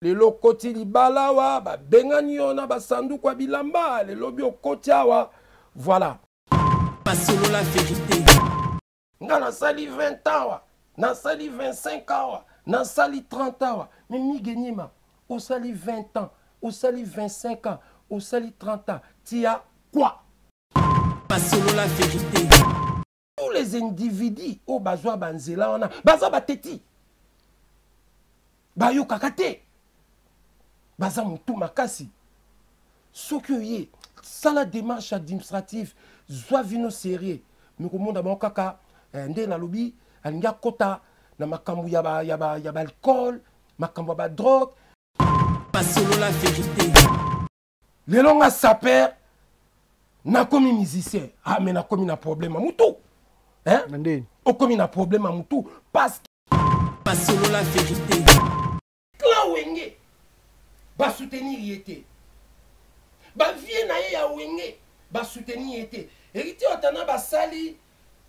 Le lokoti libalawa, ba bengani ona ba sandu kwa bilamba, le lobi okoti awa. Voilà. Selon la vérité. Nga na sali 20 ans, na sali 25 ans, na sali 30 ans. Mais mi genima, au sali 20 ans, au sali 25 ans, au sali 30 ans. Tia quoi? Selon la vérité. Tous les individus au bazwa banzela wana, baza bateti. Bayo kakate. Baza mutu makasi. Soki ye, ça la démarche administrative, zwa vino sérieux. Mais comment d'abord kaka, nde na lobi, alinga kota, na makambu yaba alcool, makambu yaba drogue. Selon la vérité. Les longs à saper, na komi musicien. Ah, mais na komi na problème à moutou. Hein? O komi na problème à moutou. Parce que. Selon la vérité. Kla wenge. Ba soutenir yete. Ba vie na ye ya wenge. Ba soutenir yete. Héritier Watana ba sali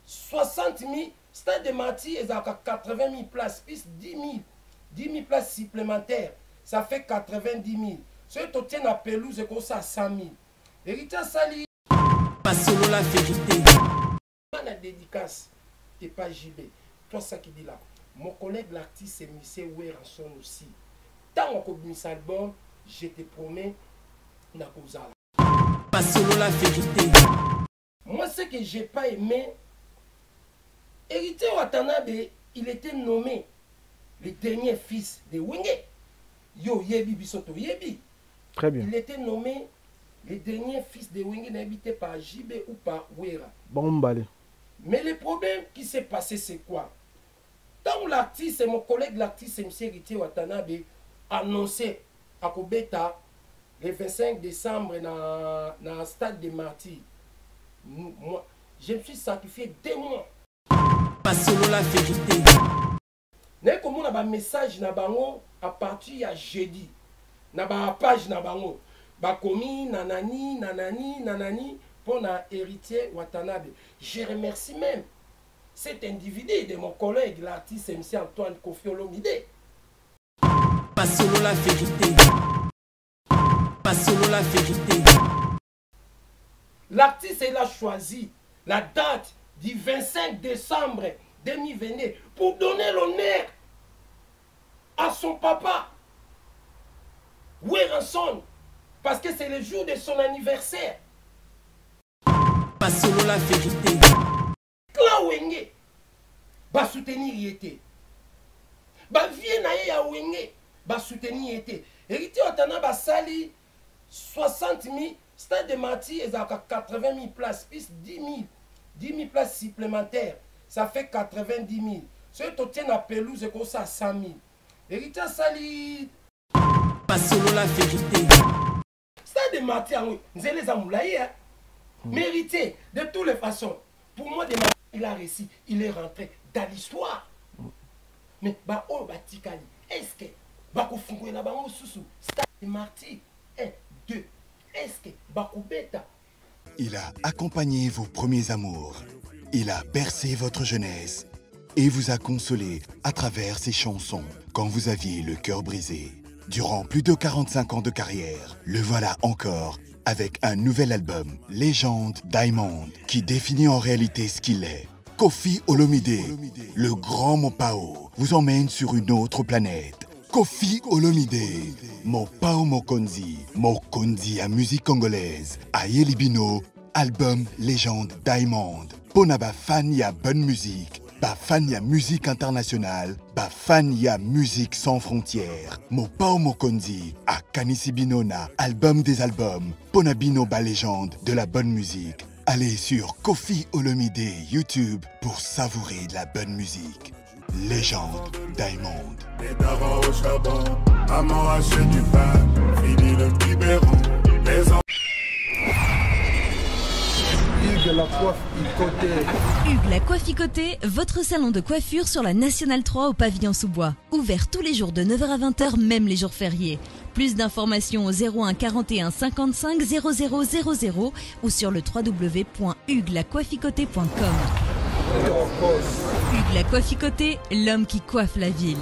60 000. Stade de Marty, ils ont 80 000 places. Puis 10 000 places supplémentaires. Ça fait 90 000. Si tu tiens la pelouse, c'est comme ça 100 000. Héritier Sali. Selon la vérité. La dédicace, t'es pas JB. Toi, ça qui dit là. Mon collègue l'artiste, c'est M. Weranson aussi. Tant qu'on a mis album, je te promets, on a causé. Selon la vérité. Moi, ce que j'ai pas aimé, Héritier Watanabe, il était nommé le dernier fils de Wenge. Yo, Yebi Bisoto Yebi. Très bien. Il était nommé le dernier fils de Wenge n'habité par JB ou par Wera. Bon, balai. Mais le problème qui s'est passé, c'est quoi? Tant l'artiste, mon collègue l'artiste, M. Héritier Watanabe, annoncé à Kobeta le 25 décembre dans le stade de Marty. Moi, je me suis sacrifié 2 mois. Selon la vérité. N'est comme on a un message na bango à partir de jeudi. Na ba page na bango. Bakomi nanani pour na Héritier Watanabe. Je remercie même cet individu de mon collègue l'artiste M. Antoine Kofi Olomide. Selon la vérité. Selon la vérité. L'artiste il a choisi la date du 25 décembre 2022 pour donner l'honneur à son papa Weranson parce que c'est le jour de son anniversaire. Selon la vérité. Kla Wenge ba soutenir yete. Ba vie na ye ya Wenge ba soutenir yete. Héritier Watana ba sali 60 000. Stade de Marty, ils ont 80 000 places. Puis 10 000 places supplémentaires. Ça fait 90 000. Si tu tiens la pelouse, c'est comme ça 100 000. Héritier Sali. Selon la vérité. Stade de Marty, nous les amoulaïs. Mérité de toutes les façons. Pour moi, il a réussi. Il est rentré dans l'histoire. Mais, est-ce que Stade de Marty 1, 2. Est-ce que Bakubeta? Il a accompagné vos premiers amours. Il a bercé votre jeunesse et vous a consolé à travers ses chansons quand vous aviez le cœur brisé. Durant plus de 45 ans de carrière, le voilà encore avec un nouvel album, Légende Diamond, qui définit en réalité ce qu'il est. Kofi Olomide, le grand Mopao, vous emmène sur une autre planète. Kofi Olomide, Mopao Mokonzi à musique congolaise, à Yelibino, album Légende Diamond. Ponaba fan ya bonne musique, ba fan ya musique internationale, ba fan ya musique sans frontières. Mopao Mokonzi à Kanisibinona, album des albums, Ponabino ba légende de la bonne musique. Allez sur Kofi Olomide YouTube pour savourer de la bonne musique. Légende Diamond. Les darons au charbon, à m'arracher du pain, fini le biberon, les Hugues la Coifficoté. Hugues la Coifficoté, votre salon de coiffure sur la Nationale 3 au pavillon sous-bois. Ouvert tous les jours de 9h à 20h, même les jours fériés. Plus d'informations au 01 41 55 00 00 ou sur le www.huguelacoifficoté.com. Hugues la Coifficoté, l'homme qui coiffe la ville.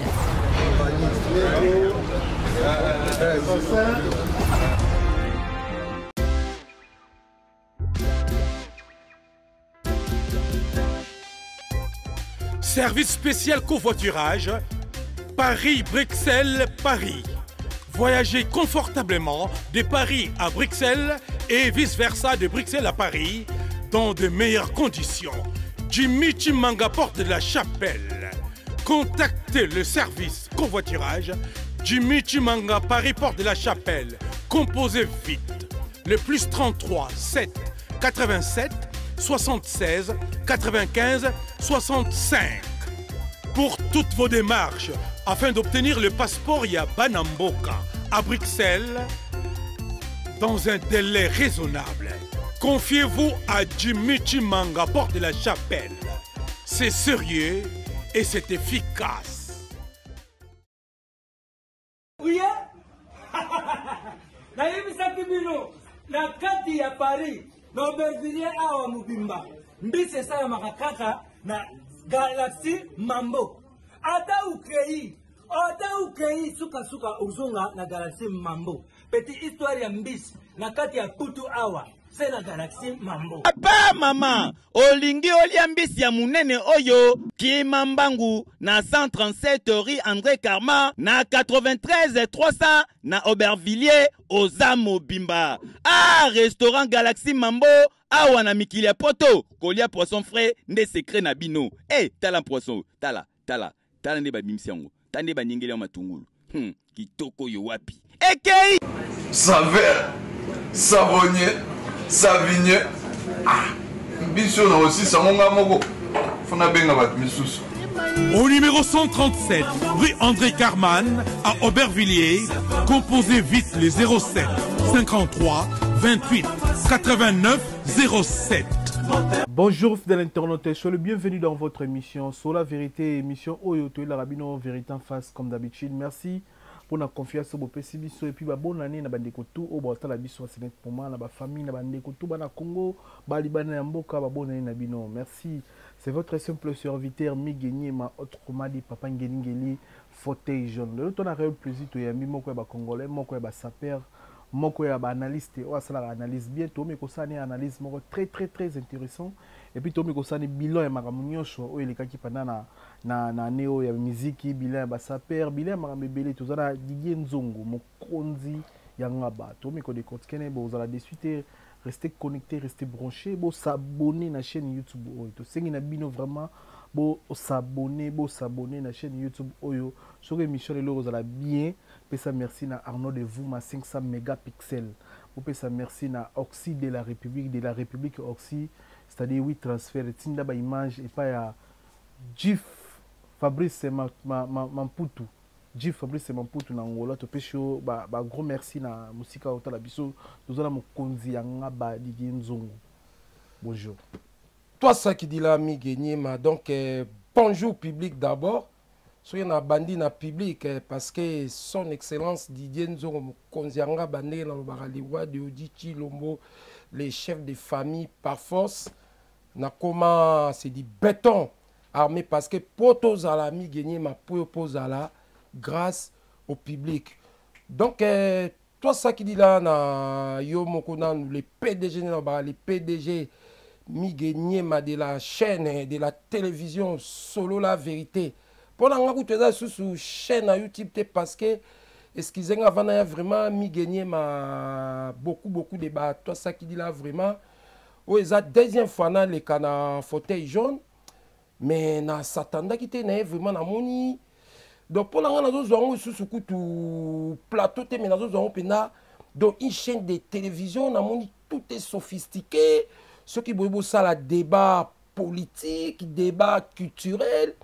Service spécial covoiturage, Paris-Bruxelles-Paris. Voyagez confortablement de Paris à Bruxelles et vice-versa de Bruxelles à Paris dans de meilleures conditions. Jimmy Chimanga, porte de la Chapelle. Contactez le service covoiturage Jimmy Chimanga, Paris, porte de la Chapelle. Composez vite. Le plus 33 7 87 76 95 65. Pour toutes vos démarches, afin d'obtenir le passeport Yabanamboka à Bruxelles, dans un délai raisonnable, confiez-vous à Jimmy Chimanga, porte de la Chapelle. C'est sérieux et c'est efficace. Oui, na kati ya Paris, na Aubervilliers awa mubimba. Mbisi sana makakaka na Galaxy Mambo. Ata ukei suka uzunga na Galaxy Mambo. Petite histoire ya mbisi na kati ya Putu awa. C'est la Galaxy Mambo. Papa mama, olingi olia mbisi ya munene oyo Kimambangu na 137 rue André Karma na 93 300 na Aubervilliers Ozamo Bimba. Ah, restaurant Galaxy Mambo awa na mikili ya poto kolia poisson frais nde secret na bino. Eh, tala poisson, tala nde ba bimisiango. Tande ba nyingeli ya matungulu. Kitoko yo wapi. Ekei Saveur, savonnier, savigne. Ah, biso na aussi sangonga moko. Fona benga bat misusu. Au numéro 137, rue André Carman, à Aubervilliers, composez vite les 07 53 28 89 07. Bonjour fidèles internautes, soyez le bienvenu dans votre émission Sur la vérité, émission Oyoto et la Rabino, vérité en face comme d'habitude. Merci pour la confiance au Pessibiso et puis bonne année na bandeko tout au Bata la biso c'est pour moi na ba famille na bandeko tout na Congo, ba Libanais mboka ba bonne année na bino. Merci. C'est votre simple serviteur Migeni ma autrement dit Papa Ngeli fauteuil jaune. Le ton a réel plaisir to yambi moko ba congolais, moko ba saper, moko ba analyste, ou ça la analyse bien to mais ko ça ne analyse moko très intéressant et puis to mais ko ça ne bilan ya makamunyosho o elekaki pendant na neo ya musique bilan ba saper, bilan makamebele to za Didier Nzongo mokonzi ya ngaba to mais ko de kotkene bo za la de suite. Restez connectés, restez branchés, bon s'abonner à la chaîne YouTube Oyo. C'est une bino vraiment bon s'abonner à la chaîne YouTube Oyo. Sur l'émission de l'eau, vous allez bien. Pesa merci na Arnaud de vous ma 500 mégapixels. Vous pesa merci na Oxy de la République Oxy, c'est-à-dire oui transfert tinda ba image et pas ya GIF Fabrice Mamputu. Jif Fabrice Mamputu na Angola to pesho ba gros merci na musika otala biso tozala mokonzi ya ngaba Didier Nzongo. Bonjour. Toi ça qui dit là Migeni ma donc bonjour public d'abord. Soyez na bandi na public parce que son excellence Didier Nzongo mokonzi ya ngaba ndé na baraliwa de Odichi Lombo les chefs de famille par force na comment c'est dit béton armé parce que potos à la Migeni ma potos à la grâce au public. Donc, toi, ça qui dit là, na yo mokona, les PDG, les PDG, Migeni ma de la chaîne, de la télévision, solo la vérité. Pendant que tu es sur chaîne à YouTube, parce que, excusez-moi, avant, il y a vraiment Migeni ma beaucoup de débats. Toi, ça qui dit là, vraiment, oui, c'est la deuxième fois, dans les canards fauteuil jaune, mais na Satanda qui était vraiment na moni. Donc, pour nous sur plateau, mais donc une chaîne de télévision, tout est sophistiqué. Ceux qui veulent ça, la débat politique, débat culturel,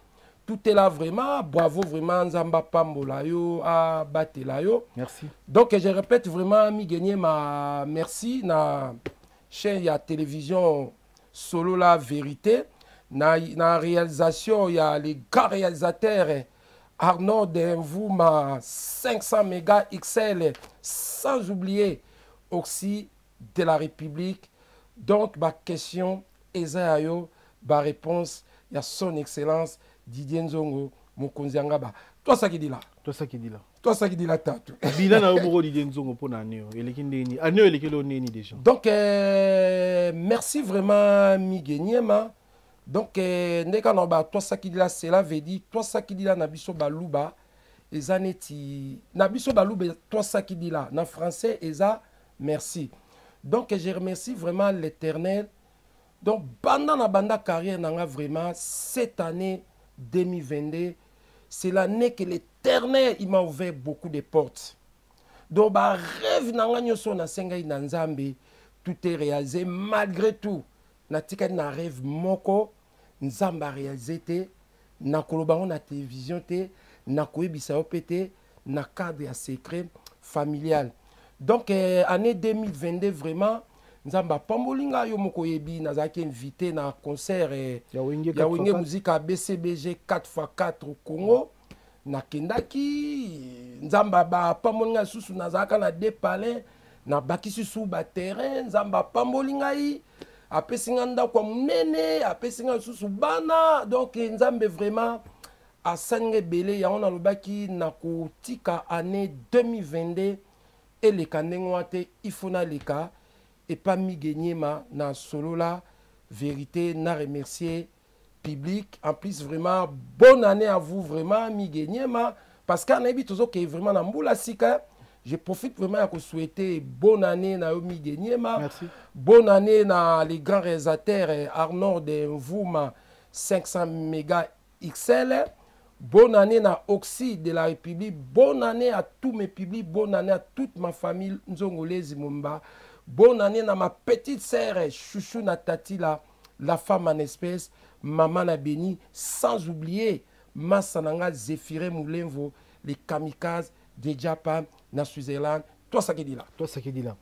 tout est là vraiment. Bravo vraiment, Nzamba Pambolayo, à Batelayo. Merci. Donc, je répète vraiment, Migeni, ma merci na chaîne de télévision Solo la vérité. Na réalisation, il y a les grands réalisateurs. Arnaud de vous ma 500 mégas XL, sans oublier aussi de la République. Donc, ma question, Ezayo, ma réponse, il y a son excellence Didier Nzongo, Mokonzi Ngaba. Toi, ça qui dit là. Toi, ça qui dit là. toi ça qui dit la tatu bilan na oboko Didier Nzongo pour année eleki ndeni année eleki lo neni déjà. Donc merci vraiment Migueniema. Donc ndeka no ba toi ça qui dit là cela veut dire toi ça qui dit là na biso baluba ezaneti na biso baluba toi ça qui dit là na français eza merci. Donc je remercie vraiment l'Éternel. Donc pendant la banda carrière nanga vraiment cette année 2022 c'est l'année que l'Éternel il m'a ouvert beaucoup de portes. Donc ba rêve nanga nyoso na senga ina nzambe tout est réalisé malgré tout. Na tika na rêve moko nzamba réalisé te na kolobango na télévision te na koyebisa yo pété na cadre ya secret familial. Donc année 2022 vraiment nzamba pambolinga yo moko yebi nazaki invité na concert ya wenge musique à BCBG 4x4 au Congo na kendaki nzamba ba pambolinga susu nazaka na deux palais na bakisi sous ba terrain nzamba pambolinga yi apesinga ndako munene apesinga susu bana. Donc nzambe vraiment asange belé ya on alobaki na kotika année 2022 et les kandengwate il faut na leka et pas Migueniema na solo la vérité na remercier public en plus vraiment bonne année à vous vraiment Migueniema parce qu'en habit toujours que vraiment na mbula sika. Je profite vraiment à vous souhaiter bonne année na Migueniema. Merci. Bonne année na les grands réalisateurs Arnaud de Mvouma 500 méga XL. Bonne année na Oxy de la République. Bonne année à tous mes publics. Bonne année à toute ma famille Nzongolezi Mumba. Bonne année à ma petite sœur Chouchou Natati la femme en espèce. Maman na béni. Sans oublier Massananga Zéphiré Moulenvo, les kamikazes de Japan, na Switzerland. Toi ça qui dit là. Toi ça qui dit là.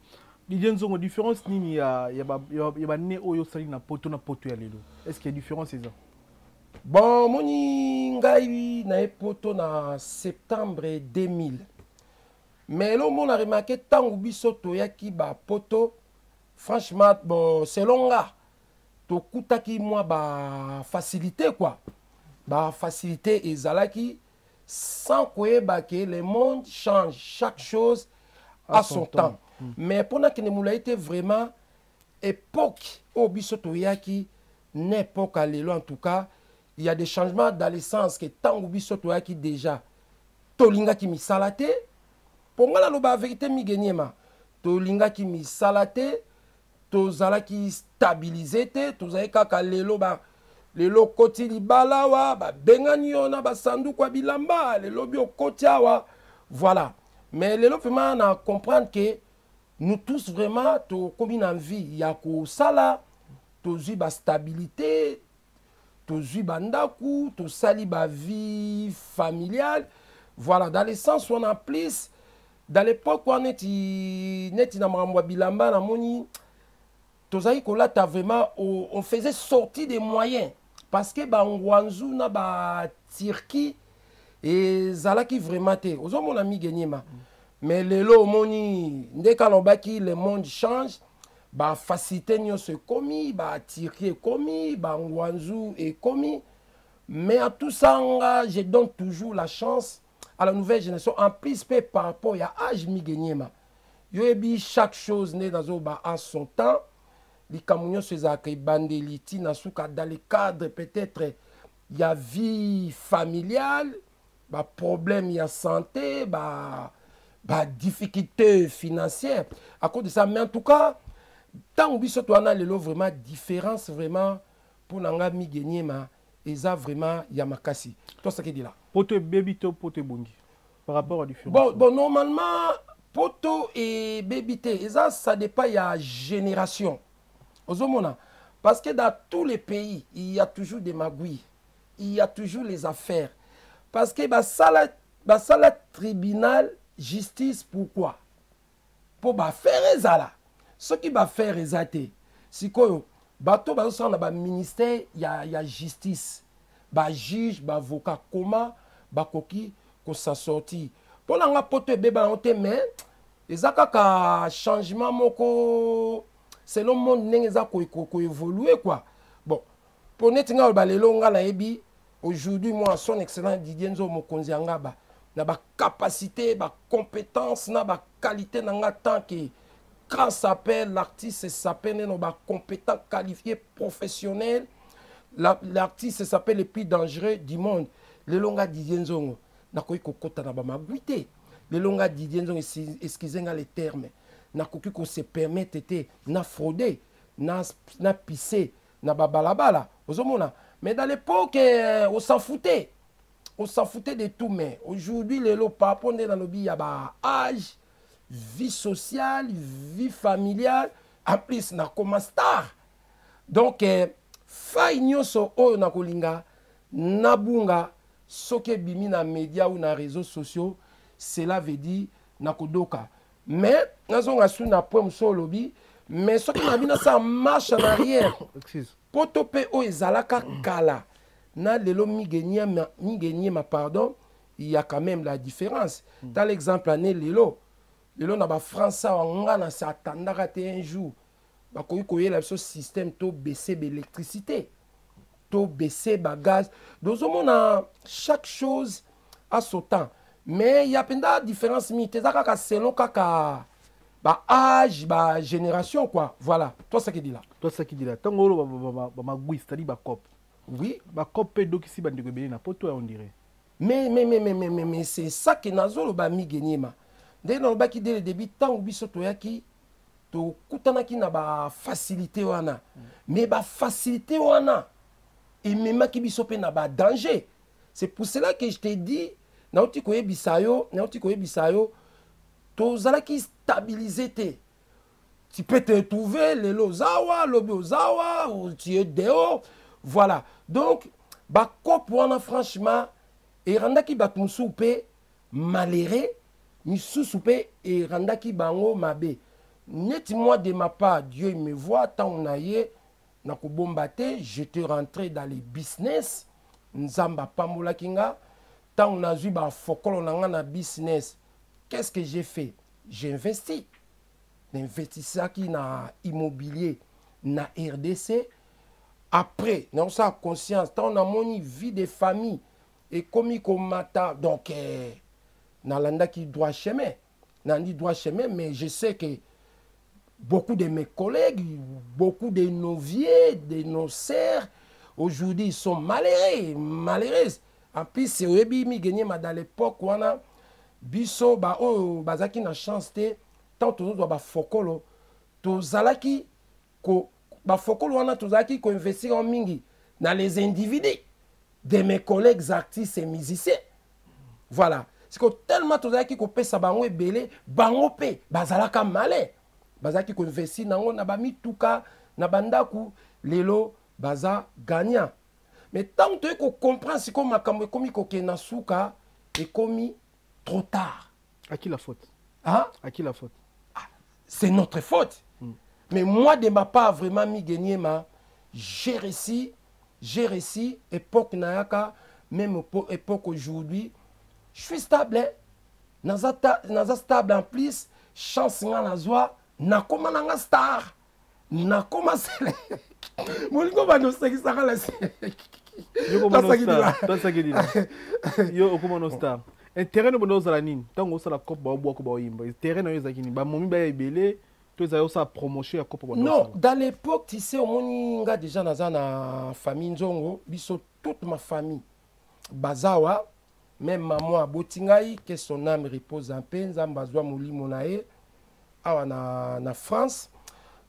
Didier Nzongo différence nini ya ba né oyo sali na poto ya lelo. Est-ce qu'il y a différence c'est ça? Bon, moni ngai na poto na septembre 2000. Mais là, on a remarqué tant que biso toyaki ba poto, franchement, bon, selon nga, to kutaki moi ba facilité quoi. Ba facilité ezalaki sans que le monde change, chaque chose à son temps. Mais pendant que nous été vraiment époque au biso toyaki, n'époque à l'élo en tout cas. Il y a des changements dans le sens que tant que biso toyaki déjà tolinga ki misalate pour moi la vérité Migueniema tolinga ki misalate tozala ki stabiliser te tozala kaka lelo koti libala wa ba bengani ona ba sandu kwa bilamba lelo bio kotia wa voilà. Mais lelo vraiment na comprendre que nous tous vraiment to comme en vie ya ko sala tozi ba stabilité tozi bandaku, to sali ba vie familiale. Voilà, dans le sens où on a plus, dans l'époque où on était na mamwa bilamba na moni, tozaï ko là vraiment on faisait sortir des moyens parce que ba ngwanzu na ba Turquie et zalaki vraiment te. Ozo mon ami Migueniema. Mais lelo moni ndeka lobaki le monde change. Ba facilité nyonso commis, ba Turquie commis, ba ngwanzu est commis. Mais à tout ça, je donne toujours la chance à la nouvelle génération. En plus, par rapport à âge Migueniema. Yoebi chaque chose né dans à son temps. Les camions se zakay bandeliti nasuka dans le cadre peut-être il y a vie familiale, ba problème il y a santé, ba difficulté financière. À cause de ça, mais en tout cas tant que biso toana lelo vraiment différence vraiment pour nanga Migueniema eza vraiment yamakasi. Toi ça qui dit là. Poto bébito poto bongi par rapport à différence. Bon normalement poto et bébité eza ça dépend ya génération. Ozomona parce que dans tous les pays il y a toujours des magouilles, il y a toujours les affaires. Parce que sala tribunal justice pourquoi? Pour ba faire ezala. Ce qui va faire exacté, c'est que bateau ba ministère il y a justice, ba juge, ba avocat comment ba koki ko sa sorti. Pour la poto beba onte mais ezaka changement moko selon monde nengeza ko évoluer quoi. Bon, pour netinga ba lelo nga na ebi aujourd'hui moi son excellent Didier Nzo Mokonzi ngaba na ba capacité, ba compétence, na ba qualité na nga tant que quand s'appelle l'artiste s'appelle no ba compétent, qualifié, professionnel. L'artiste s'appelle le plus dangereux du monde. Le longa Didier Nzongo na koki kokota na ba maguité. Le longa Didier Nzongo excusez-moi les termes. Na koki ko se permettre na frauder, na pisser, na babalabala. Ozomona. Mais dans l'époque, on s'en foutait. On s'en foutait de tout. Mais aujourd'hui, les lots par rapport à l'objet, il y a âge, vie sociale, vie familiale. En plus, on a comme star. Donc, faille nyonso oyo na kolinga, nabunga, soke bimi na médias ou na réseaux sociaux, cela veut dire na kodoka. Mais, nous avons un point sur le lobby, mais ce qui m'a dit, ça marche en arrière. Excuse. Potope o ezalaka kala na lelo migenye ma pardon, il y a quand même la différence. T'as l'exemple année lelo na ba France nga na s'attendaka te un jour ba koyi koyela ce système to baisser l'électricité, to baisser ba gaz. Donc on a chaque chose à son temps. Mais il y a plein de différences mi te zaka selon kaka ba âge, ba génération quoi. Voilà, toi ça qui dit là. Toi ça qui dit là. Tango ba magui, c'est-à-dire ba cop. Oui, ba cop pe donc ici bande ko na poto on dirait. Mais c'est ça que nazolo ba mi genyema. Dès non ba ki dès le début tant biso to yaki to kutana ki na ba facilité wana. Mais ba facilité wana et même ki biso pe na ba danger. C'est pour cela que je t'ai dit na oti ko yebisayo to zala ki stabiliser te. Tu peux te trouver les lozawa, l'obiozawa, ou tu es dehors. Voilà. Donc, ba cop wana franchement, et randaki batmusoupe maléré, misoupe et randaki bango mabe. Net moi de ma part, Dieu me voit, tant on aille, na kobombate, je te rentré dans les business, nzamba pamola kinga, tant on a vu ba fokolo na business. Qu'est-ce que j'ai fait? J'ai investi. L'investisseur qui na immobilier, na RDC. Après, nous avons conscience, tant on a mon vie de famille et comme mata, donc, nalanda qui doit chemin. Nandi doit chemin, mais je sais que beaucoup de mes collègues, beaucoup de nos vieux, de nos sœurs, aujourd'hui, ils sont malheureux. En plus, c'est Webi mi gagné dans l'époque où on a biso ba o bazaki na chance te tant to ba fokolo to zalaki ko ba fokolo wana to zalaki ko investir en mingi dans les individus de mes collègues artistes et musiciens. Voilà, c'est que tellement to zalaki ko pesa bango ebele bango pe bazalaka malin bazaki ko investir nango na ba mituka na bandaku lelo baza gagnant. Mais tant que tu comprends ce que makambo komi ko ke na suka et komi trop tard. À qui la faute? Hein? À qui la faute? Ah, c'est notre faute. Mais moi, de ma part, vraiment, j'ai réussi, époque Nayaka, même époque aujourd'hui, je suis stable. Naza stable en plus, chance na joie, na koma na star. Na koma sele. Molingo ba no seki saka la. Yo koma no star. Toi ça qui dit là. Yo koma no star. Un terrain de la nine, tant que ça la coupe ba bois ko ba yimba. Terrain no yezakini ba momi ba ebele, to za yo sa promotion ya coupe ba. Non, dans l'époque, tu sais, on nga déjà na famille Nzongo, biso toute ma famille. Bazawa, même maman Botingai, que son âme repose en paix, Nzambazwa Molimo nae, awa na France.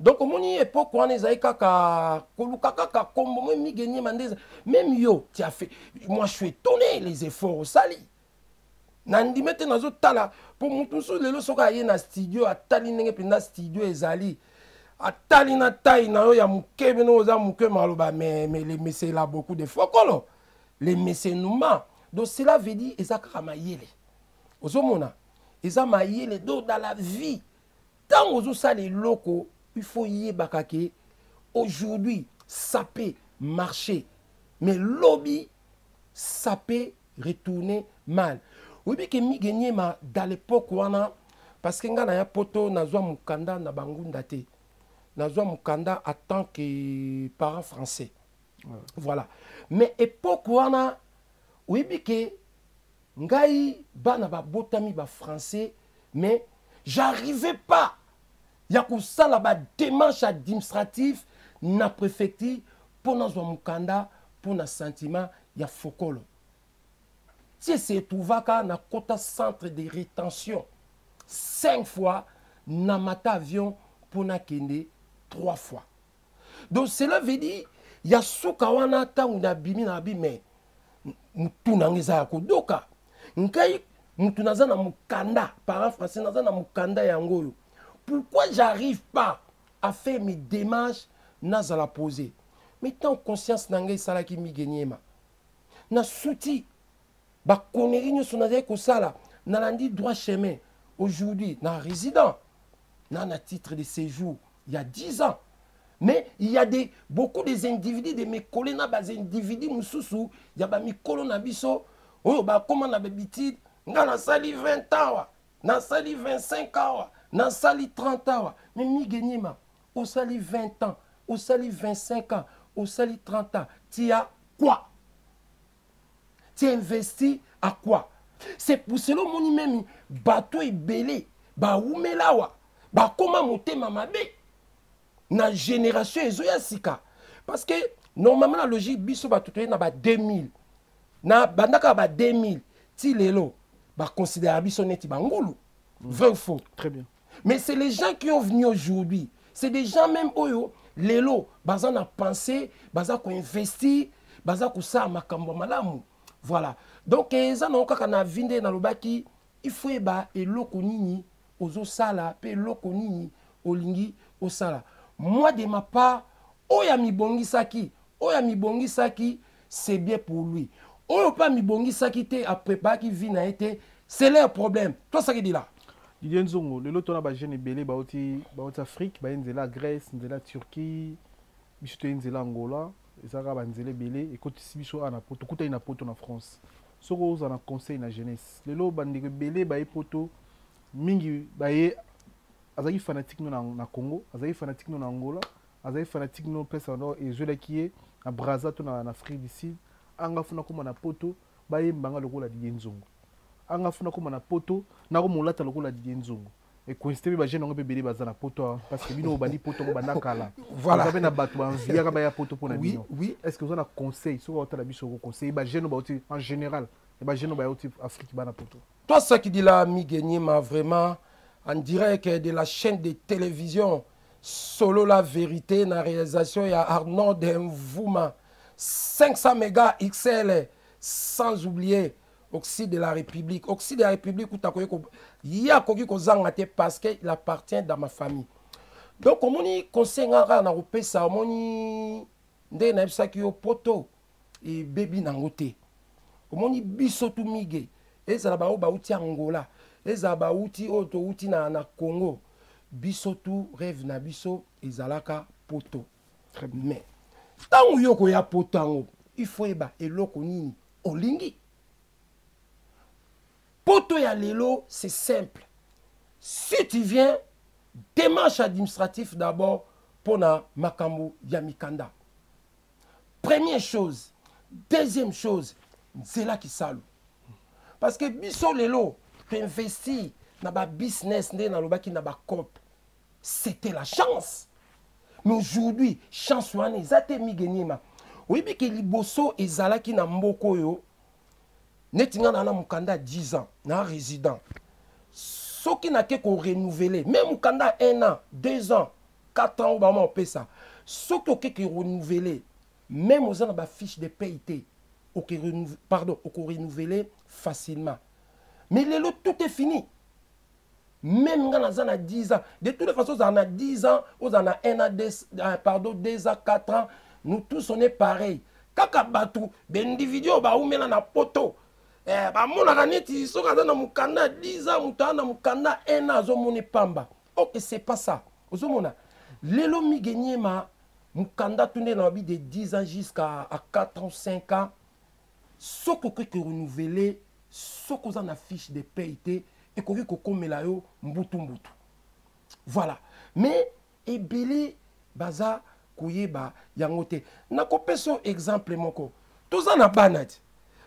Donc, au moni époque, on est kaka kolukaka kombo moi mi gagné mandeza. Même yo, tu as fait. Moi, je suis étonné les efforts au sali. Nandi mette nazo tala pour mutuso lelo soka ye na studio atali nenge penda studio ezali. Atali na taille na yo ya mukebe no za muke maloba mais les messieurs là beaucoup de fokolo. Les messieurs nouma. Donc cela veut dire ezaka mayele. Ozomona. Eza mayele do dans la vie. Tant ozo sa les locaux il faut y bakake aujourd'hui ça peut marcher mais lobby ça peut retourner mal. Oui bien que mi gagné ma dans l'époque wana parce que nga na ya poto nazwa mukanda na bangunda te nazwa mukanda en tant que parent français. Voilà, mais époque wana oui bien que ngai bana ba botami ba français mais j'arrivais pas ya kusala ba démarche administrative na préfecture pour nazwa mukanda pour na sentiment ya fokolo si c'est trouvaka na kota centre de rétention 5 fois na mata avion pour na kende 3 fois donc cela veut dire ya suka wana tangu na bimi na bi mais mutu na ngeza ya kodoka nkai mutu naza na mukanda parent français naza na mukanda yango pourquoi j'arrive pas à faire mes démarches naza la poser mais tant conscience nangé sala ki mi genyema na souti ba koneri nyo sonaze ko sala na landi droit chemin aujourd'hui na résident na titre de séjour il y a 10 ans mais il y a beaucoup des individus de mes collègues na bas individus mususu ya ba mikolo na biso oyo ba koma na bebitide nga na sali 20 ans na sali 25 ans na sali 30 ans mais mi genyema au sali 20 ans au sali 25 ans au sali 30 ans tu as quoi? Tu investis à quoi? C'est pour cela que même bateau est belé ba oumelawa ba koma motema mabe na génération ezoya sika parce que normalement la logique biso ba tout na ba 2000 na bandaka ba 2000 ti lelo ba considérer biso neti bangulu vrai ou faux? Très bien. Mais c'est les gens qui ont venu aujourd'hui, c'est des gens même oyo lelo baza na penser baza ko investir baza ko sa makambo malamu voilà donc eza na kaka na vinde na lobaki il faut eba eloko nini ozo sala pe eloko nini olingi osala. Moi de ma part oya mibongisaki c'est bien pour lui oyo pas mibongisaki te après pas qui vit na été c'est leur problème. Toi ça qui dit là Didier Nzongo, le lot ba jeune belé baoti Afrique, ba nzela Grèce, nzela Turquie, biso nzela Angola, ezaka ba nzela belé et côté biso ana poto kuta ina poto na France. Soko za na conseil na jeunesse. Le lot bandi belé ba poto mingi ba ye azaki fanatique na Congo, azaki fanatique na Angola, azaki fanatique no pesa no ezela kié na Brazza to na Afrique du Sud, anga funa koma na poto ba ye mbanga lokola Didier Nzongo. Anga funa koma na poto na ko molata lokola Didier Nzongo et coïncide ba jeune ngombe belé baza na poto parce que bino bandi poto ko banda kala voilà ça na bato envia ka ba ya poto pona bino oui est-ce que vous avez un conseil sur votre biso ko conseil ba jeune ba en général et ba jeune ba Afrique ba na poto toi ça qui dit là mi gagné ma vraiment en direct de la chaîne de télévision Solo la vérité na réalisation ya Arnaud Demvouma 500 mégas XL sans oublier Oxy de la République. Oxy de la République, il y a quelqu'un qui parce qu'il appartient dans ma famille. Donc, comme on y conseille, on a repéré ça, on y a dit poto et bébé nangote. On y bisotu mige. Et ça va outi Angola. Et ça va outi na Congo. Bisotu rêve na biso et zalaka poto. Mais, tant que y a poto, il faut eba eloko nini olingi. Poto ya lelo, c'est simple. Si tu viens, démarche administrative d'abord pour na makambo yamikanda. Première chose. Deuxième chose, c'est là qui salue. Parce que biso lelo, tu investis dans ba business, dans le na ba cop. C'était la chance. Mais aujourd'hui, chance wana ezate migenyema. Oui, bi ke liboso ezalaki na mboko yo. Netinga na mukanda 10 ans, na résident. Ce qui n'a qu'à renouveler, même mukanda 1 an, 2 ans, 4 ans, on peut ça. Ce qui est renouveler, même aux gens fiche de PIT, pardon, on peut renouveler facilement. Mais les lots, tout est fini. Même quand on a 10 ans, de toutes les façons, on a 10 ans, on a 1 an, 2 ans, 4 ans, nous tous on est pareil. Kaka batou, ben individu, ba ou mena na poto. Ba mona kaneti so kaza na mukanda 10 ans mutana mukanda 1 an zo mone pamba. OK, c'est pas ça. Ozo mona. Lelo mi gagné ma mukanda tourner dans la vie de 10 ans jusqu'à 4 ans 5 ans. Ce que renouveler, ce qu'on a fiche de PIT et qu'on komela yo mbutu mbutu. Voilà. Mais ebele baza koyeba yangote. Na kopeso exemple moko. Tous en a banati.